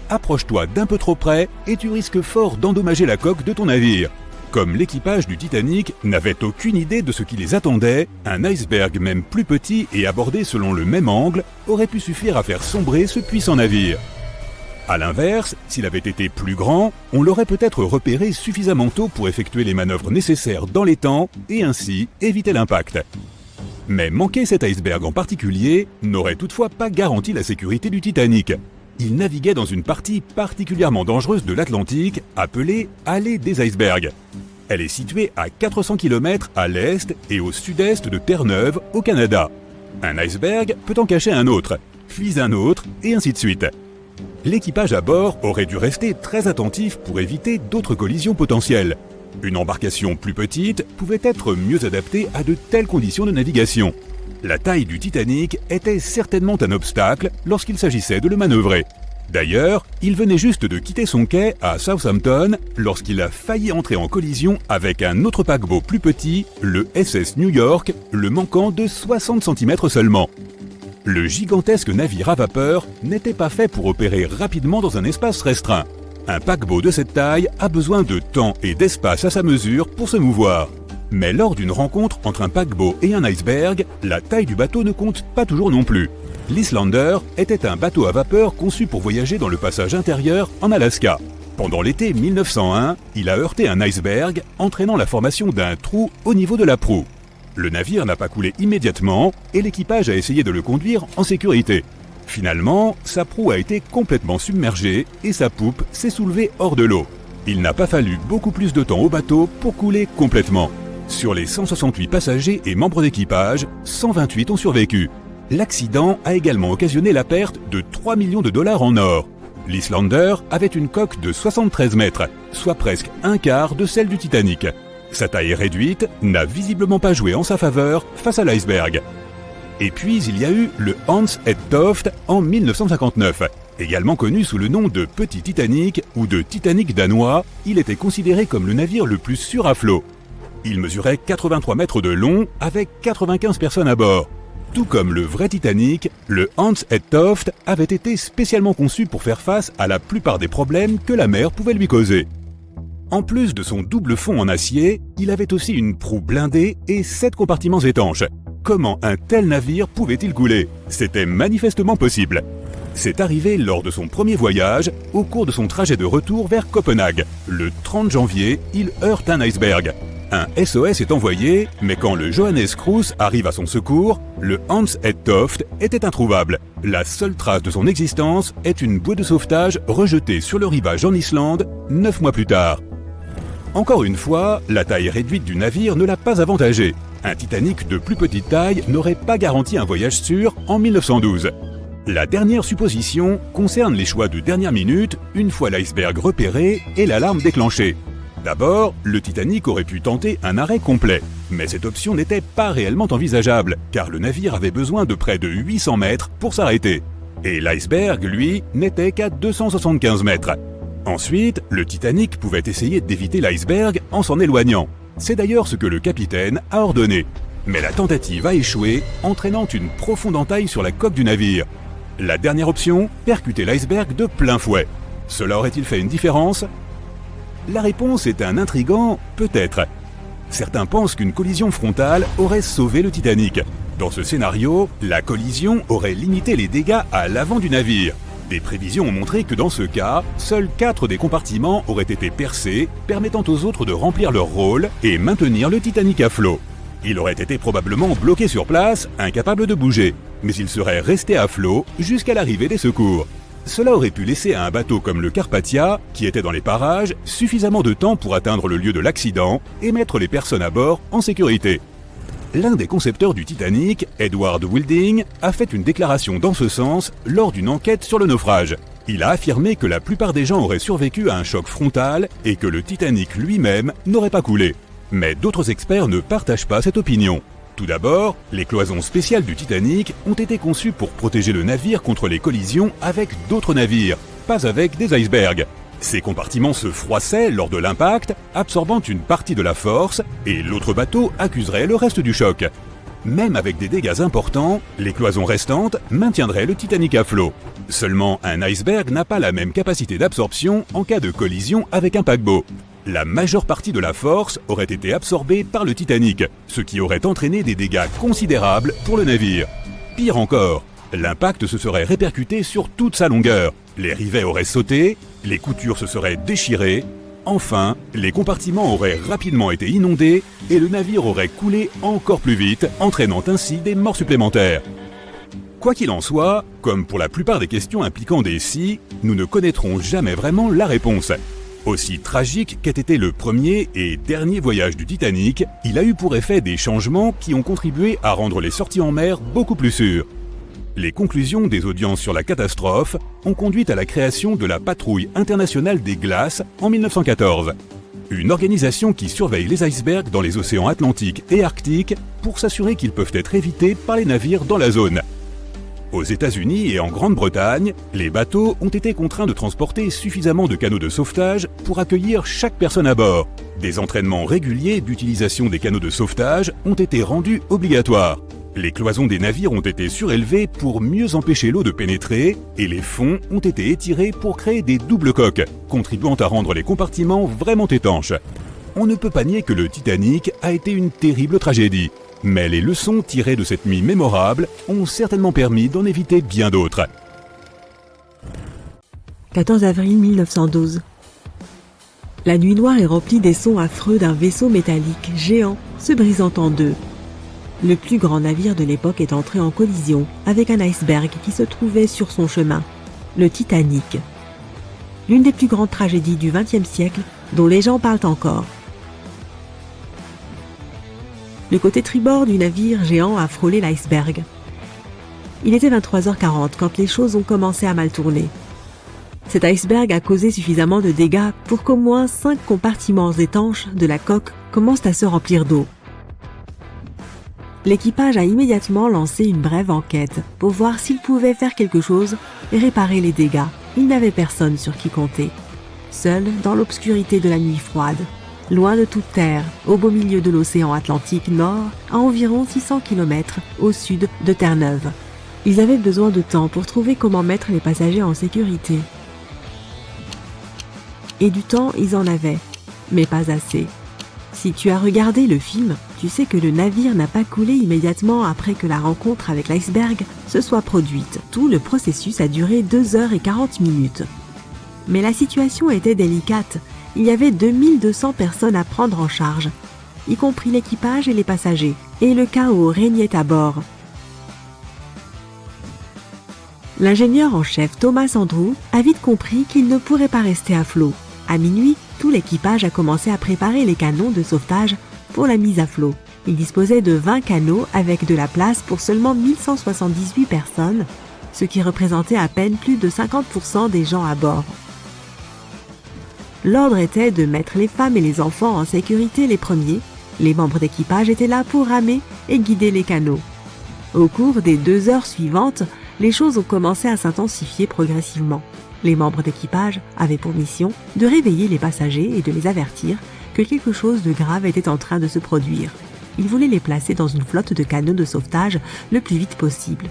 Approche-toi d'un peu trop près et tu risques fort d'endommager la coque de ton navire. Comme l'équipage du Titanic n'avait aucune idée de ce qui les attendait, un iceberg même plus petit et abordé selon le même angle aurait pu suffire à faire sombrer ce puissant navire. A l'inverse, s'il avait été plus grand, on l'aurait peut-être repéré suffisamment tôt pour effectuer les manœuvres nécessaires dans les temps et ainsi éviter l'impact. Mais manquer cet iceberg en particulier n'aurait toutefois pas garanti la sécurité du Titanic. Il naviguait dans une partie particulièrement dangereuse de l'Atlantique, appelée Allée des icebergs. Elle est située à 400 km à l'est et au sud-est de Terre-Neuve, au Canada. Un iceberg peut en cacher un autre, puis un autre, et ainsi de suite. L'équipage à bord aurait dû rester très attentif pour éviter d'autres collisions potentielles. Une embarcation plus petite pouvait être mieux adaptée à de telles conditions de navigation. La taille du Titanic était certainement un obstacle lorsqu'il s'agissait de le manœuvrer. D'ailleurs, il venait juste de quitter son quai à Southampton lorsqu'il a failli entrer en collision avec un autre paquebot plus petit, le SS New York, le manquant de 60 cm seulement. Le gigantesque navire à vapeur n'était pas fait pour opérer rapidement dans un espace restreint. Un paquebot de cette taille a besoin de temps et d'espace à sa mesure pour se mouvoir. Mais lors d'une rencontre entre un paquebot et un iceberg, la taille du bateau ne compte pas toujours non plus. L'Islander était un bateau à vapeur conçu pour voyager dans le passage intérieur en Alaska. Pendant l'été 1901, il a heurté un iceberg, entraînant la formation d'un trou au niveau de la proue. Le navire n'a pas coulé immédiatement et l'équipage a essayé de le conduire en sécurité. Finalement, sa proue a été complètement submergée et sa poupe s'est soulevée hors de l'eau. Il n'a pas fallu beaucoup plus de temps au bateau pour couler complètement. Sur les 168 passagers et membres d'équipage, 128 ont survécu. L'accident a également occasionné la perte de 3 millions de dollars en or. L'Islander avait une coque de 73 mètres, soit presque un quart de celle du Titanic. Sa taille réduite n'a visiblement pas joué en sa faveur face à l'iceberg. Et puis il y a eu le Hans et Toft en 1959. Également connu sous le nom de Petit Titanic ou de Titanic danois, il était considéré comme le navire le plus sûr à flot. Il mesurait 83 mètres de long avec 95 personnes à bord. Tout comme le vrai Titanic, le Hans et Toft avait été spécialement conçu pour faire face à la plupart des problèmes que la mer pouvait lui causer. En plus de son double fond en acier, il avait aussi une proue blindée et 7 compartiments étanches. Comment un tel navire pouvait-il couler? C'était manifestement possible. C'est arrivé lors de son premier voyage, au cours de son trajet de retour vers Copenhague. Le 30 janvier, il heurte un iceberg. Un SOS est envoyé, mais quand le Johannes Cruz arrive à son secours, le Hans et Toft était introuvable. La seule trace de son existence est une bouée de sauvetage rejetée sur le rivage en Islande 9 mois plus tard. Encore une fois, la taille réduite du navire ne l'a pas avantagé. Un Titanic de plus petite taille n'aurait pas garanti un voyage sûr en 1912. La dernière supposition concerne les choix de dernière minute une fois l'iceberg repéré et l'alarme déclenchée. D'abord, le Titanic aurait pu tenter un arrêt complet, mais cette option n'était pas réellement envisageable, car le navire avait besoin de près de 800 mètres pour s'arrêter. Et l'iceberg, lui, n'était qu'à 275 mètres. Ensuite, le Titanic pouvait essayer d'éviter l'iceberg en s'en éloignant. C'est d'ailleurs ce que le capitaine a ordonné. Mais la tentative a échoué, entraînant une profonde entaille sur la coque du navire. La dernière option, percuter l'iceberg de plein fouet. Cela aurait-il fait une différence ? La réponse est un intrigant « peut-être ». Certains pensent qu'une collision frontale aurait sauvé le Titanic. Dans ce scénario, la collision aurait limité les dégâts à l'avant du navire. Des prévisions ont montré que dans ce cas, seuls 4 des compartiments auraient été percés, permettant aux autres de remplir leur rôle et maintenir le Titanic à flot. Il aurait été probablement bloqué sur place, incapable de bouger, mais il serait resté à flot jusqu'à l'arrivée des secours. Cela aurait pu laisser à un bateau comme le Carpathia, qui était dans les parages, suffisamment de temps pour atteindre le lieu de l'accident et mettre les personnes à bord en sécurité. L'un des concepteurs du Titanic, Edward Wilding, a fait une déclaration dans ce sens lors d'une enquête sur le naufrage. Il a affirmé que la plupart des gens auraient survécu à un choc frontal et que le Titanic lui-même n'aurait pas coulé. Mais d'autres experts ne partagent pas cette opinion. Tout d'abord, les cloisons spéciales du Titanic ont été conçues pour protéger le navire contre les collisions avec d'autres navires, pas avec des icebergs. Ces compartiments se froissaient lors de l'impact, absorbant une partie de la force, et l'autre bateau accuserait le reste du choc. Même avec des dégâts importants, les cloisons restantes maintiendraient le Titanic à flot. Seulement, un iceberg n'a pas la même capacité d'absorption en cas de collision avec un paquebot. La majeure partie de la force aurait été absorbée par le Titanic, ce qui aurait entraîné des dégâts considérables pour le navire. Pire encore, l'impact se serait répercuté sur toute sa longueur. Les rivets auraient sauté, les coutures se seraient déchirées, enfin, les compartiments auraient rapidement été inondés et le navire aurait coulé encore plus vite, entraînant ainsi des morts supplémentaires. Quoi qu'il en soit, comme pour la plupart des questions impliquant des si, nous ne connaîtrons jamais vraiment la réponse. Aussi tragique qu'ait été le premier et dernier voyage du Titanic, il a eu pour effet des changements qui ont contribué à rendre les sorties en mer beaucoup plus sûres. Les conclusions des audiences sur la catastrophe ont conduit à la création de la Patrouille internationale des glaces en 1914. Une organisation qui surveille les icebergs dans les océans Atlantique et Arctique pour s'assurer qu'ils peuvent être évités par les navires dans la zone. Aux États-Unis et en Grande-Bretagne, les bateaux ont été contraints de transporter suffisamment de canots de sauvetage pour accueillir chaque personne à bord. Des entraînements réguliers d'utilisation des canots de sauvetage ont été rendus obligatoires. Les cloisons des navires ont été surélevées pour mieux empêcher l'eau de pénétrer et les fonds ont été étirés pour créer des doubles coques, contribuant à rendre les compartiments vraiment étanches. On ne peut pas nier que le Titanic a été une terrible tragédie, mais les leçons tirées de cette nuit mémorable ont certainement permis d'en éviter bien d'autres. 14 avril 1912. La nuit noire est remplie des sons affreux d'un vaisseau métallique géant se brisant en deux. Le plus grand navire de l'époque est entré en collision avec un iceberg qui se trouvait sur son chemin, le Titanic. L'une des plus grandes tragédies du XXe siècle dont les gens parlent encore. Le côté tribord du navire géant a frôlé l'iceberg. Il était 23h40 quand les choses ont commencé à mal tourner. Cet iceberg a causé suffisamment de dégâts pour qu'au moins 5 compartiments étanches de la coque commencent à se remplir d'eau. L'équipage a immédiatement lancé une brève enquête pour voir s'il pouvait faire quelque chose et réparer les dégâts. Il n'avait personne sur qui compter. Seul dans l'obscurité de la nuit froide, loin de toute terre, au beau milieu de l'océan Atlantique Nord, à environ 600 km au sud de Terre-Neuve. Ils avaient besoin de temps pour trouver comment mettre les passagers en sécurité. Et du temps, ils en avaient, mais pas assez. Si tu as regardé le film, tu sais que le navire n'a pas coulé immédiatement après que la rencontre avec l'iceberg se soit produite. Tout le processus a duré 2h40. Mais la situation était délicate. Il y avait 2200 personnes à prendre en charge, y compris l'équipage et les passagers, et le chaos régnait à bord. L'ingénieur en chef Thomas Andrew a vite compris qu'il ne pourrait pas rester à flot. À minuit, tout l'équipage a commencé à préparer les canons de sauvetage pour la mise à flot. Il disposait de 20 canots avec de la place pour seulement 1178 personnes, ce qui représentait à peine plus de 50% des gens à bord. L'ordre était de mettre les femmes et les enfants en sécurité les premiers. Les membres d'équipage étaient là pour ramer et guider les canots. Au cours des 2 heures suivantes, les choses ont commencé à s'intensifier progressivement. Les membres d'équipage avaient pour mission de réveiller les passagers et de les avertir que quelque chose de grave était en train de se produire. Ils voulaient les placer dans une flotte de canots de sauvetage le plus vite possible.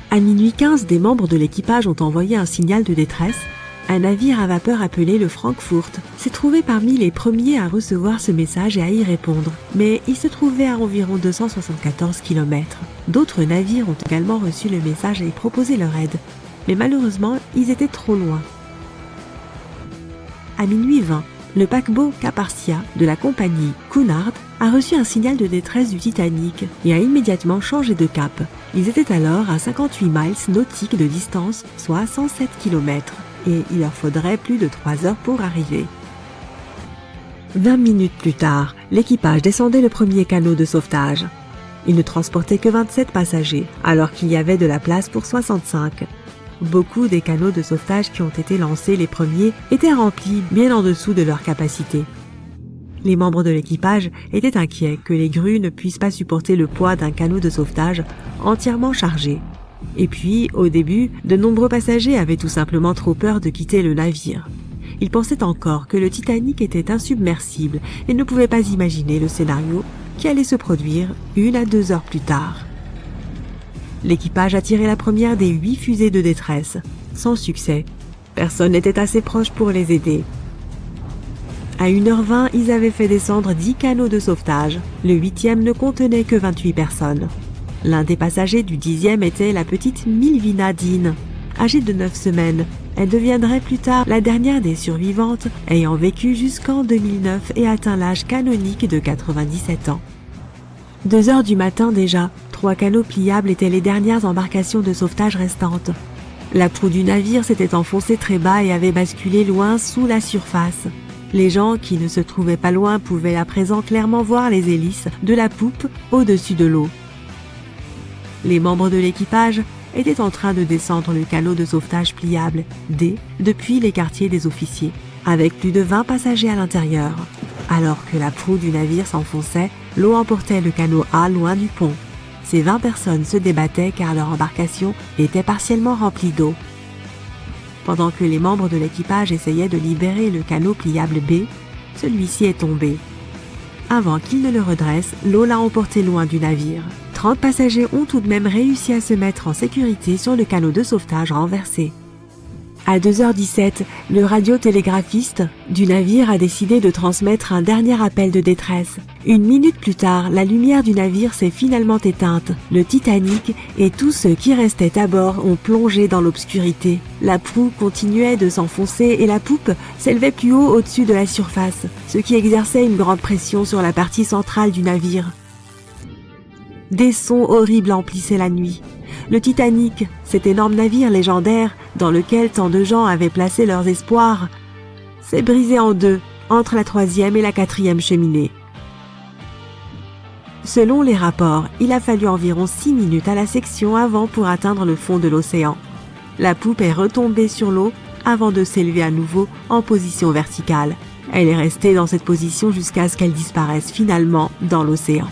À minuit 15, des membres de l'équipage ont envoyé un signal de détresse. Un navire à vapeur appelé le Frankfurt s'est trouvé parmi les premiers à recevoir ce message et à y répondre, mais il se trouvait à environ 274 km. D'autres navires ont également reçu le message et proposé leur aide, mais malheureusement, ils étaient trop loin. À minuit 20, le paquebot Caparcia de la compagnie Cunard a reçu un signal de détresse du Titanic et a immédiatement changé de cap. Ils étaient alors à 58 miles nautiques de distance, soit 107 km, et il leur faudrait plus de 3 heures pour arriver. 20 minutes plus tard, l'équipage descendait le premier canot de sauvetage. Il ne transportait que 27 passagers, alors qu'il y avait de la place pour 65. Beaucoup des canots de sauvetage qui ont été lancés les premiers étaient remplis bien en dessous de leur capacité. Les membres de l'équipage étaient inquiets que les grues ne puissent pas supporter le poids d'un canot de sauvetage entièrement chargé. Et puis, au début, de nombreux passagers avaient tout simplement trop peur de quitter le navire. Ils pensaient encore que le Titanic était insubmersible et ne pouvaient pas imaginer le scénario qui allait se produire 1 à 2 heures plus tard. L'équipage a tiré la première des 8 fusées de détresse, sans succès. Personne n'était assez proche pour les aider. À 1h20, ils avaient fait descendre 10 canots de sauvetage. Le 8e ne contenait que 28 personnes. L'un des passagers du 10e était la petite Milvina Dean, âgée de 9 semaines. Elle deviendrait plus tard la dernière des survivantes, ayant vécu jusqu'en 2009 et atteint l'âge canonique de 97 ans. 2 heures du matin déjà, 3 canots pliables étaient les dernières embarcations de sauvetage restantes. La proue du navire s'était enfoncée très bas et avait basculé loin sous la surface. Les gens qui ne se trouvaient pas loin pouvaient à présent clairement voir les hélices de la poupe au-dessus de l'eau. Les membres de l'équipage étaient en train de descendre le canot de sauvetage pliable D depuis les quartiers des officiers, avec plus de 20 passagers à l'intérieur. Alors que la proue du navire s'enfonçait, l'eau emportait le canot A loin du pont. Ces 20 personnes se débattaient car leur embarcation était partiellement remplie d'eau. Pendant que les membres de l'équipage essayaient de libérer le canot pliable B, celui-ci est tombé. avant qu'il ne le redresse, l'eau l'a emporté loin du navire. 30 passagers ont tout de même réussi à se mettre en sécurité sur le canot de sauvetage renversé. À 2h17, le radiotélégraphiste du navire a décidé de transmettre un dernier appel de détresse. Une minute plus tard, la lumière du navire s'est finalement éteinte. Le Titanic et tous ceux qui restaient à bord ont plongé dans l'obscurité. La proue continuait de s'enfoncer et la poupe s'élevait plus haut au-dessus de la surface, ce qui exerçait une grande pression sur la partie centrale du navire. Des sons horribles emplissaient la nuit. Le Titanic, cet énorme navire légendaire dans lequel tant de gens avaient placé leurs espoirs, s'est brisé en deux entre la 3e et la 4e cheminée. Selon les rapports, il a fallu environ 6 minutes à la section avant pour atteindre le fond de l'océan. La poupe est retombée sur l'eau avant de s'élever à nouveau en position verticale. Elle est restée dans cette position jusqu'à ce qu'elle disparaisse finalement dans l'océan.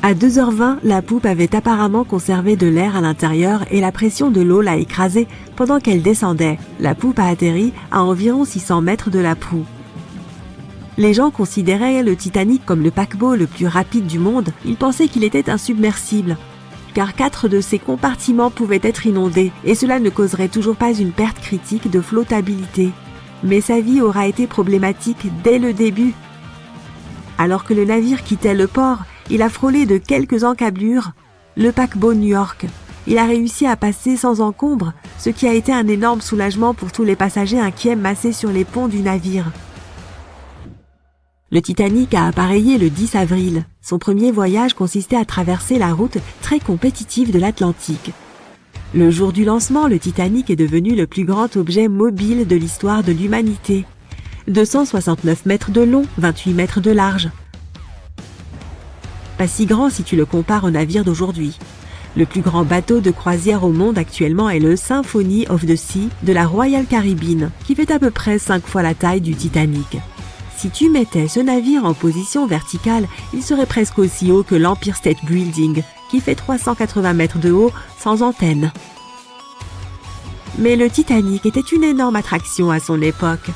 À 2h20, la poupe avait apparemment conservé de l'air à l'intérieur et la pression de l'eau l'a écrasée pendant qu'elle descendait. La poupe a atterri à environ 600 mètres de la proue. Les gens considéraient le Titanic comme le paquebot le plus rapide du monde. Ils pensaient qu'il était insubmersible, car 4 de ses compartiments pouvaient être inondés et cela ne causerait toujours pas une perte critique de flottabilité. Mais sa vie aura été problématique dès le début. Alors que le navire quittait le port, il a frôlé de quelques encablures le paquebot New York. Il a réussi à passer sans encombre, ce qui a été un énorme soulagement pour tous les passagers inquiets massés sur les ponts du navire. Le Titanic a appareillé le 10 avril. Son premier voyage consistait à traverser la route très compétitive de l'Atlantique. Le jour du lancement, le Titanic est devenu le plus grand objet mobile de l'histoire de l'humanité. 269 mètres de long, 28 mètres de large. Pas si grand si tu le compares au navire d'aujourd'hui. Le plus grand bateau de croisière au monde actuellement est le Symphony of the Sea de la Royal Caribbean, qui fait à peu près 5 fois la taille du Titanic. Si tu mettais ce navire en position verticale, il serait presque aussi haut que l'Empire State Building, qui fait 380 mètres de haut sans antenne. Mais le Titanic était une énorme attraction à son époque.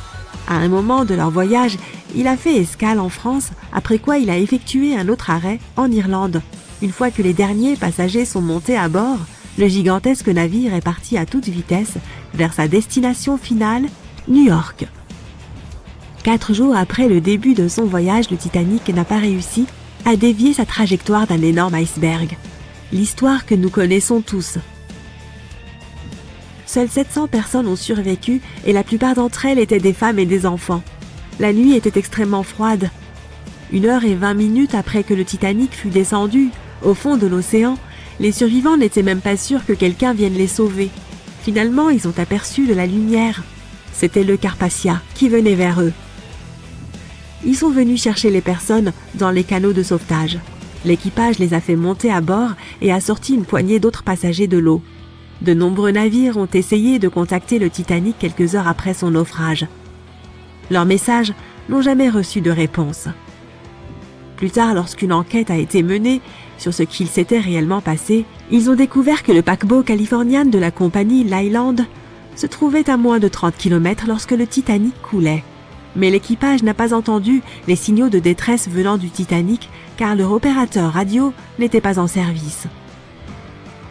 À un moment de leur voyage, il a fait escale en France, après quoi il a effectué un autre arrêt en Irlande. Une fois que les derniers passagers sont montés à bord, le gigantesque navire est parti à toute vitesse vers sa destination finale, New York. 4 jours après le début de son voyage, le Titanic n'a pas réussi à dévier sa trajectoire d'un énorme iceberg. L'histoire que nous connaissons tous. Seules 700 personnes ont survécu et la plupart d'entre elles étaient des femmes et des enfants. La nuit était extrêmement froide. 1h20 après que le Titanic fut descendu au fond de l'océan, les survivants n'étaient même pas sûrs que quelqu'un vienne les sauver. Finalement, ils ont aperçu de la lumière. C'était le Carpathia qui venait vers eux. Ils sont venus chercher les personnes dans les canots de sauvetage. L'équipage les a fait monter à bord et a sorti une poignée d'autres passagers de l'eau. De nombreux navires ont essayé de contacter le Titanic quelques heures après son naufrage. Leurs messages n'ont jamais reçu de réponse. Plus tard, lorsqu'une enquête a été menée sur ce qu'il s'était réellement passé, ils ont découvert que le paquebot Californian de la compagnie Leyland se trouvait à moins de 30 km lorsque le Titanic coulait. Mais l'équipage n'a pas entendu les signaux de détresse venant du Titanic car leur opérateur radio n'était pas en service.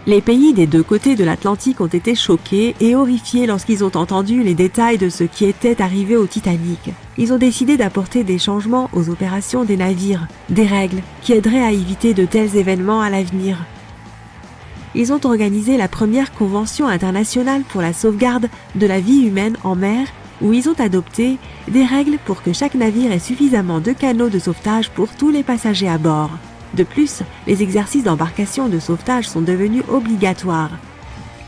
Les pays des deux côtés de l'Atlantique ont été choqués et horrifiés lorsqu'ils ont entendu les détails de ce qui était arrivé au Titanic. Ils ont décidé d'apporter des changements aux opérations des navires, des règles qui aideraient à éviter de tels événements à l'avenir. Ils ont organisé la première convention internationale pour la sauvegarde de la vie humaine en mer, où ils ont adopté des règles pour que chaque navire ait suffisamment de canots de sauvetage pour tous les passagers à bord. De plus, les exercices d'embarcation de sauvetage sont devenus obligatoires.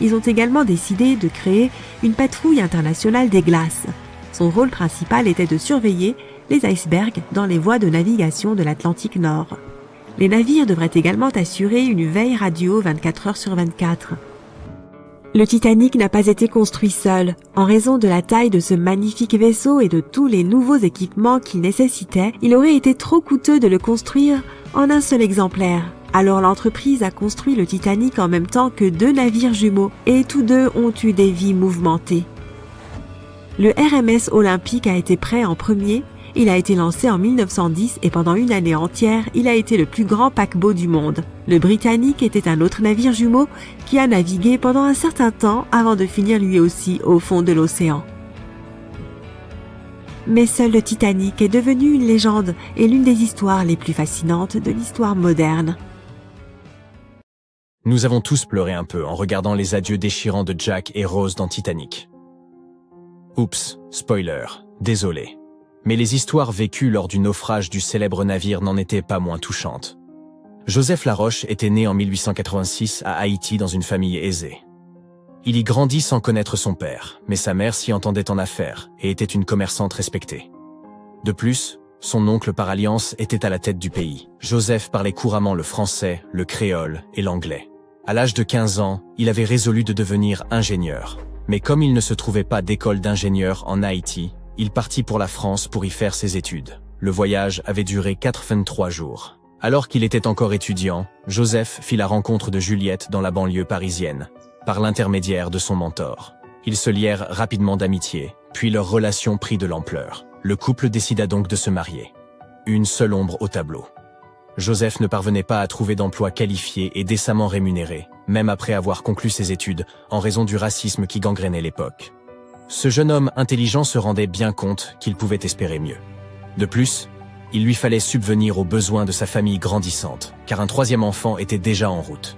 Ils ont également décidé de créer une patrouille internationale des glaces. Son rôle principal était de surveiller les icebergs dans les voies de navigation de l'Atlantique Nord. Les navires devraient également assurer une veille radio 24 heures sur 24. Le Titanic n'a pas été construit seul. En raison de la taille de ce magnifique vaisseau et de tous les nouveaux équipements qu'il nécessitait, il aurait été trop coûteux de le construire en un seul exemplaire. Alors l'entreprise a construit le Titanic en même temps que 2 navires jumeaux et tous deux ont eu des vies mouvementées. Le RMS Olympique a été prêt en premier Il a été lancé en 1910 et pendant une année entière, il a été le plus grand paquebot du monde. Le Britannique était un autre navire jumeau qui a navigué pendant un certain temps avant de finir lui aussi au fond de l'océan. Mais seul le Titanic est devenu une légende et l'une des histoires les plus fascinantes de l'histoire moderne. Nous avons tous pleuré un peu en regardant les adieux déchirants de Jack et Rose dans Titanic. Oups, spoiler, désolé. Mais les histoires vécues lors du naufrage du célèbre navire n'en étaient pas moins touchantes. Joseph Laroche était né en 1886 à Haïti dans une famille aisée. Il y grandit sans connaître son père, mais sa mère s'y entendait en affaires et était une commerçante respectée. De plus, son oncle par alliance était à la tête du pays. Joseph parlait couramment le français, le créole et l'anglais. À l'âge de 15 ans, il avait résolu de devenir ingénieur. Mais comme il ne se trouvait pas d'école d'ingénieur en Haïti, il partit pour la France pour y faire ses études. Le voyage avait duré 83 jours. Alors qu'il était encore étudiant, Joseph fit la rencontre de Juliette dans la banlieue parisienne, par l'intermédiaire de son mentor. Ils se lièrent rapidement d'amitié, puis leur relation prit de l'ampleur. Le couple décida donc de se marier. Une seule ombre au tableau. Joseph ne parvenait pas à trouver d'emploi qualifié et décemment rémunéré, même après avoir conclu ses études, en raison du racisme qui gangrénait l'époque. Ce jeune homme intelligent se rendait bien compte qu'il pouvait espérer mieux. De plus, il lui fallait subvenir aux besoins de sa famille grandissante, car un troisième enfant était déjà en route.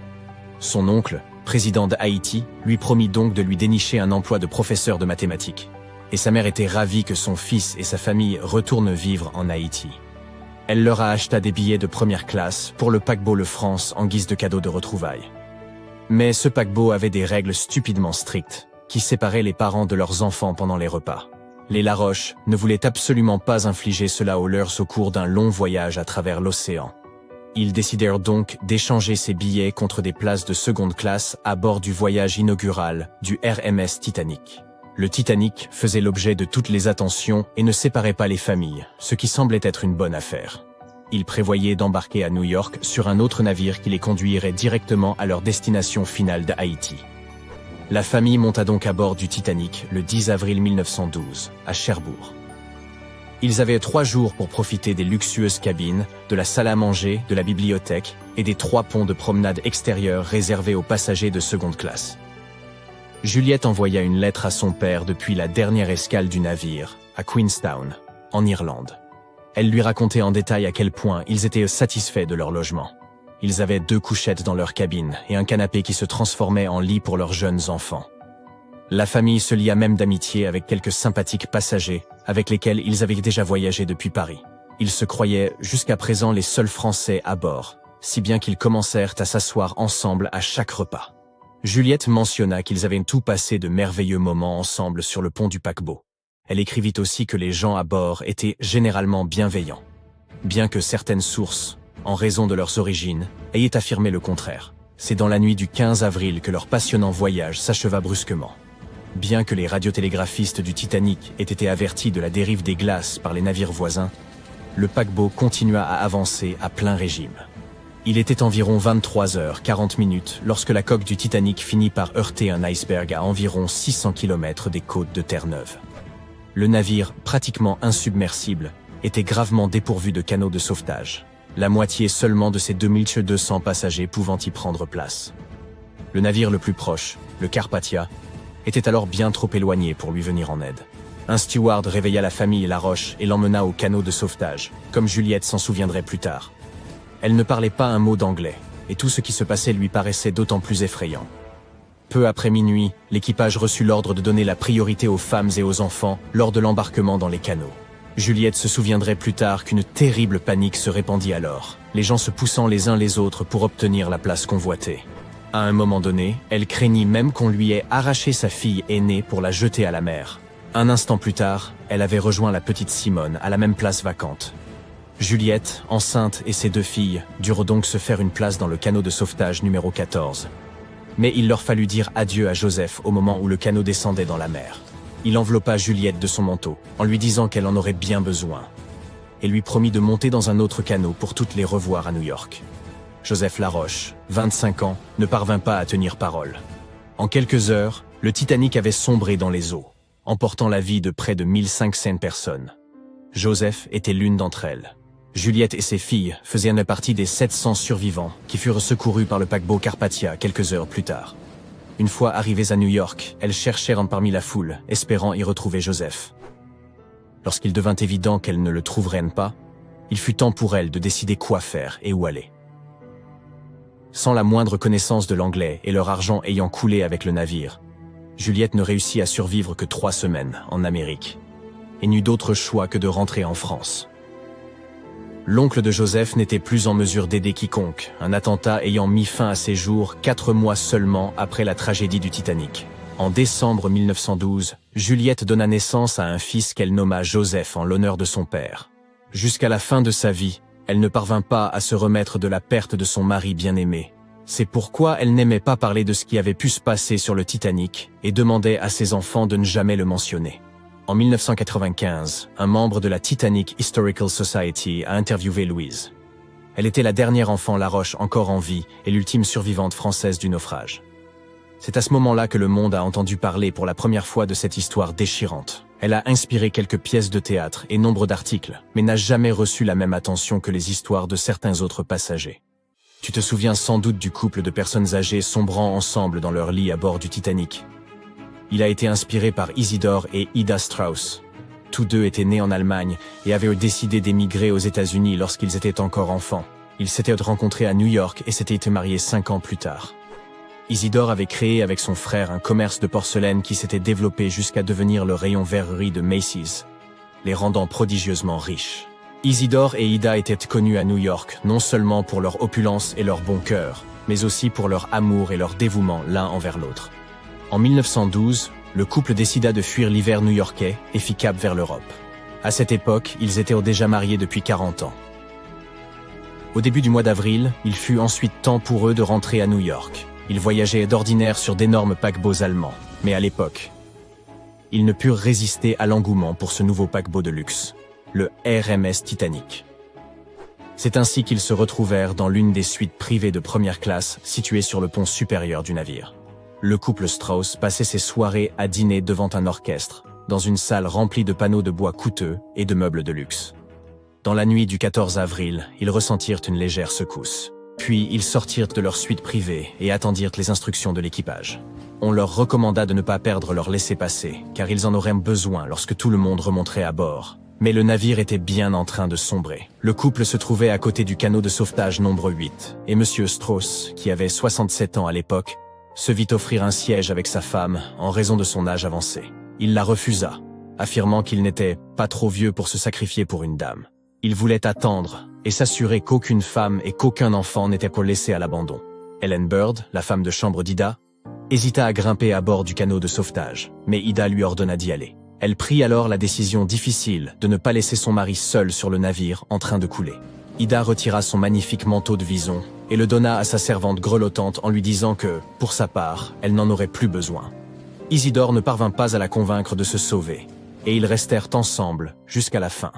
Son oncle, président d'Haïti, lui promit donc de lui dénicher un emploi de professeur de mathématiques. Et sa mère était ravie que son fils et sa famille retournent vivre en Haïti. Elle leur a acheté des billets de première classe pour le paquebot Le France en guise de cadeau de retrouvailles. Mais ce paquebot avait des règles stupidement strictes, qui séparaient les parents de leurs enfants pendant les repas. Les Laroche ne voulaient absolument pas infliger cela aux leurs au cours d'un long voyage à travers l'océan. Ils décidèrent donc d'échanger ces billets contre des places de seconde classe à bord du voyage inaugural du RMS Titanic. Le Titanic faisait l'objet de toutes les attentions et ne séparait pas les familles, ce qui semblait être une bonne affaire. Ils prévoyaient d'embarquer à New York sur un autre navire qui les conduirait directement à leur destination finale d'Haïti. La famille monta donc à bord du Titanic le 10 avril 1912, à Cherbourg. Ils avaient 3 jours pour profiter des luxueuses cabines, de la salle à manger, de la bibliothèque et des 3 ponts de promenade extérieure réservés aux passagers de seconde classe. Juliette envoya une lettre à son père depuis la dernière escale du navire, à Queenstown, en Irlande. Elle lui racontait en détail à quel point ils étaient satisfaits de leur logement. Ils avaient 2 couchettes dans leur cabine et un canapé qui se transformait en lit pour leurs jeunes enfants. La famille se lia même d'amitié avec quelques sympathiques passagers avec lesquels ils avaient déjà voyagé depuis Paris. Ils se croyaient jusqu'à présent les seuls Français à bord, si bien qu'ils commencèrent à s'asseoir ensemble à chaque repas. Juliette mentionna qu'ils avaient tout passé de merveilleux moments ensemble sur le pont du paquebot. Elle écrivit aussi que les gens à bord étaient généralement bienveillants, bien que certaines sources, en raison de leurs origines, aient affirmé le contraire. C'est dans la nuit du 15 avril que leur passionnant voyage s'acheva brusquement. Bien que les radiotélégraphistes du Titanic aient été avertis de la dérive des glaces par les navires voisins, le paquebot continua à avancer à plein régime. Il était environ 23h40 lorsque la coque du Titanic finit par heurter un iceberg à environ 600 km des côtes de Terre-Neuve. Le navire, pratiquement insubmersible, était gravement dépourvu de canaux de sauvetage, la moitié seulement de ses 2200 passagers pouvant y prendre place. Le navire le plus proche, le Carpathia, était alors bien trop éloigné pour lui venir en aide. Un steward réveilla la famille Laroche et l'emmena au canot de sauvetage, comme Juliette s'en souviendrait plus tard. Elle ne parlait pas un mot d'anglais, et tout ce qui se passait lui paraissait d'autant plus effrayant. Peu après minuit, l'équipage reçut l'ordre de donner la priorité aux femmes et aux enfants lors de l'embarquement dans les canots. Juliette se souviendrait plus tard qu'une terrible panique se répandit alors, les gens se poussant les uns les autres pour obtenir la place convoitée. À un moment donné, elle craignit même qu'on lui ait arraché sa fille aînée pour la jeter à la mer. Un instant plus tard, elle avait rejoint la petite Simone à la même place vacante. Juliette, enceinte et ses 2 filles durent donc se faire une place dans le canot de sauvetage numéro 14. Mais il leur fallut dire adieu à Joseph au moment où le canot descendait dans la mer. Il enveloppa Juliette de son manteau, en lui disant qu'elle en aurait bien besoin, et lui promit de monter dans un autre canot pour toutes les revoir à New York. Joseph Laroche, 25 ans, ne parvint pas à tenir parole. En quelques heures, le Titanic avait sombré dans les eaux, emportant la vie de près de 1500 personnes. Joseph était l'une d'entre elles. Juliette et ses filles faisaient partie des 700 survivants qui furent secourus par le paquebot Carpathia quelques heures plus tard. Une fois arrivées à New York, elles cherchèrent parmi la foule, espérant y retrouver Joseph. Lorsqu'il devint évident qu'elles ne le trouveraient pas, il fut temps pour elles de décider quoi faire et où aller. Sans la moindre connaissance de l'anglais et leur argent ayant coulé avec le navire, Juliette ne réussit à survivre que 3 semaines en Amérique, et n'eut d'autre choix que de rentrer en France. L'oncle de Joseph n'était plus en mesure d'aider quiconque, un attentat ayant mis fin à ses jours 4 mois seulement après la tragédie du Titanic. En décembre 1912, Juliette donna naissance à un fils qu'elle nomma Joseph en l'honneur de son père. Jusqu'à la fin de sa vie, elle ne parvint pas à se remettre de la perte de son mari bien-aimé. C'est pourquoi elle n'aimait pas parler de ce qui avait pu se passer sur le Titanic et demandait à ses enfants de ne jamais le mentionner. En 1995, un membre de la Titanic Historical Society a interviewé Louise. Elle était la dernière enfant Laroche encore en vie et l'ultime survivante française du naufrage. C'est à ce moment-là que le monde a entendu parler pour la première fois de cette histoire déchirante. Elle a inspiré quelques pièces de théâtre et nombre d'articles, mais n'a jamais reçu la même attention que les histoires de certains autres passagers. Tu te souviens sans doute du couple de personnes âgées sombrant ensemble dans leur lit à bord du Titanic. Il a été inspiré par Isidore et Ida Strauss. Tous deux étaient nés en Allemagne et avaient décidé d'émigrer aux États-Unis lorsqu'ils étaient encore enfants. Ils s'étaient rencontrés à New York et s'étaient mariés 5 ans plus tard. Isidore avait créé avec son frère un commerce de porcelaine qui s'était développé jusqu'à devenir le rayon verrerie de Macy's, les rendant prodigieusement riches. Isidore et Ida étaient connus à New York non seulement pour leur opulence et leur bon cœur, mais aussi pour leur amour et leur dévouement l'un envers l'autre. En 1912, le couple décida de fuir l'hiver new-yorkais et fit cap vers l'Europe. À cette époque, ils étaient déjà mariés depuis 40 ans. Au début du mois d'avril, il fut ensuite temps pour eux de rentrer à New York. Ils voyageaient d'ordinaire sur d'énormes paquebots allemands, mais à l'époque, ils ne purent résister à l'engouement pour ce nouveau paquebot de luxe, le RMS Titanic. C'est ainsi qu'ils se retrouvèrent dans l'une des suites privées de première classe située sur le pont supérieur du navire. Le couple Strauss passait ses soirées à dîner devant un orchestre, dans une salle remplie de panneaux de bois coûteux et de meubles de luxe. Dans la nuit du 14 avril, ils ressentirent une légère secousse. Puis ils sortirent de leur suite privée et attendirent les instructions de l'équipage. On leur recommanda de ne pas perdre leur laissez-passer, car ils en auraient besoin lorsque tout le monde remonterait à bord. Mais le navire était bien en train de sombrer. Le couple se trouvait à côté du canot de sauvetage nombre 8, et M. Strauss, qui avait 67 ans à l'époque, se vit offrir un siège avec sa femme en raison de son âge avancé. Il la refusa, affirmant qu'il n'était pas trop vieux pour se sacrifier pour une dame. Il voulait attendre et s'assurer qu'aucune femme et qu'aucun enfant n'était pour laisser à l'abandon. Ellen Bird, la femme de chambre d'Ida, hésita à grimper à bord du canot de sauvetage, mais Ida lui ordonna d'y aller. Elle prit alors la décision difficile de ne pas laisser son mari seul sur le navire en train de couler. Ida retira son magnifique manteau de vison et le donna à sa servante grelottante en lui disant que, pour sa part, elle n'en aurait plus besoin. Isidore ne parvint pas à la convaincre de se sauver, et ils restèrent ensemble jusqu'à la fin.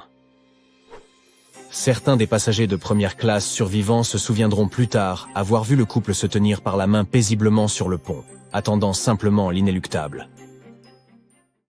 Certains des passagers de première classe survivants se souviendront plus tard avoir vu le couple se tenir par la main paisiblement sur le pont, attendant simplement l'inéluctable.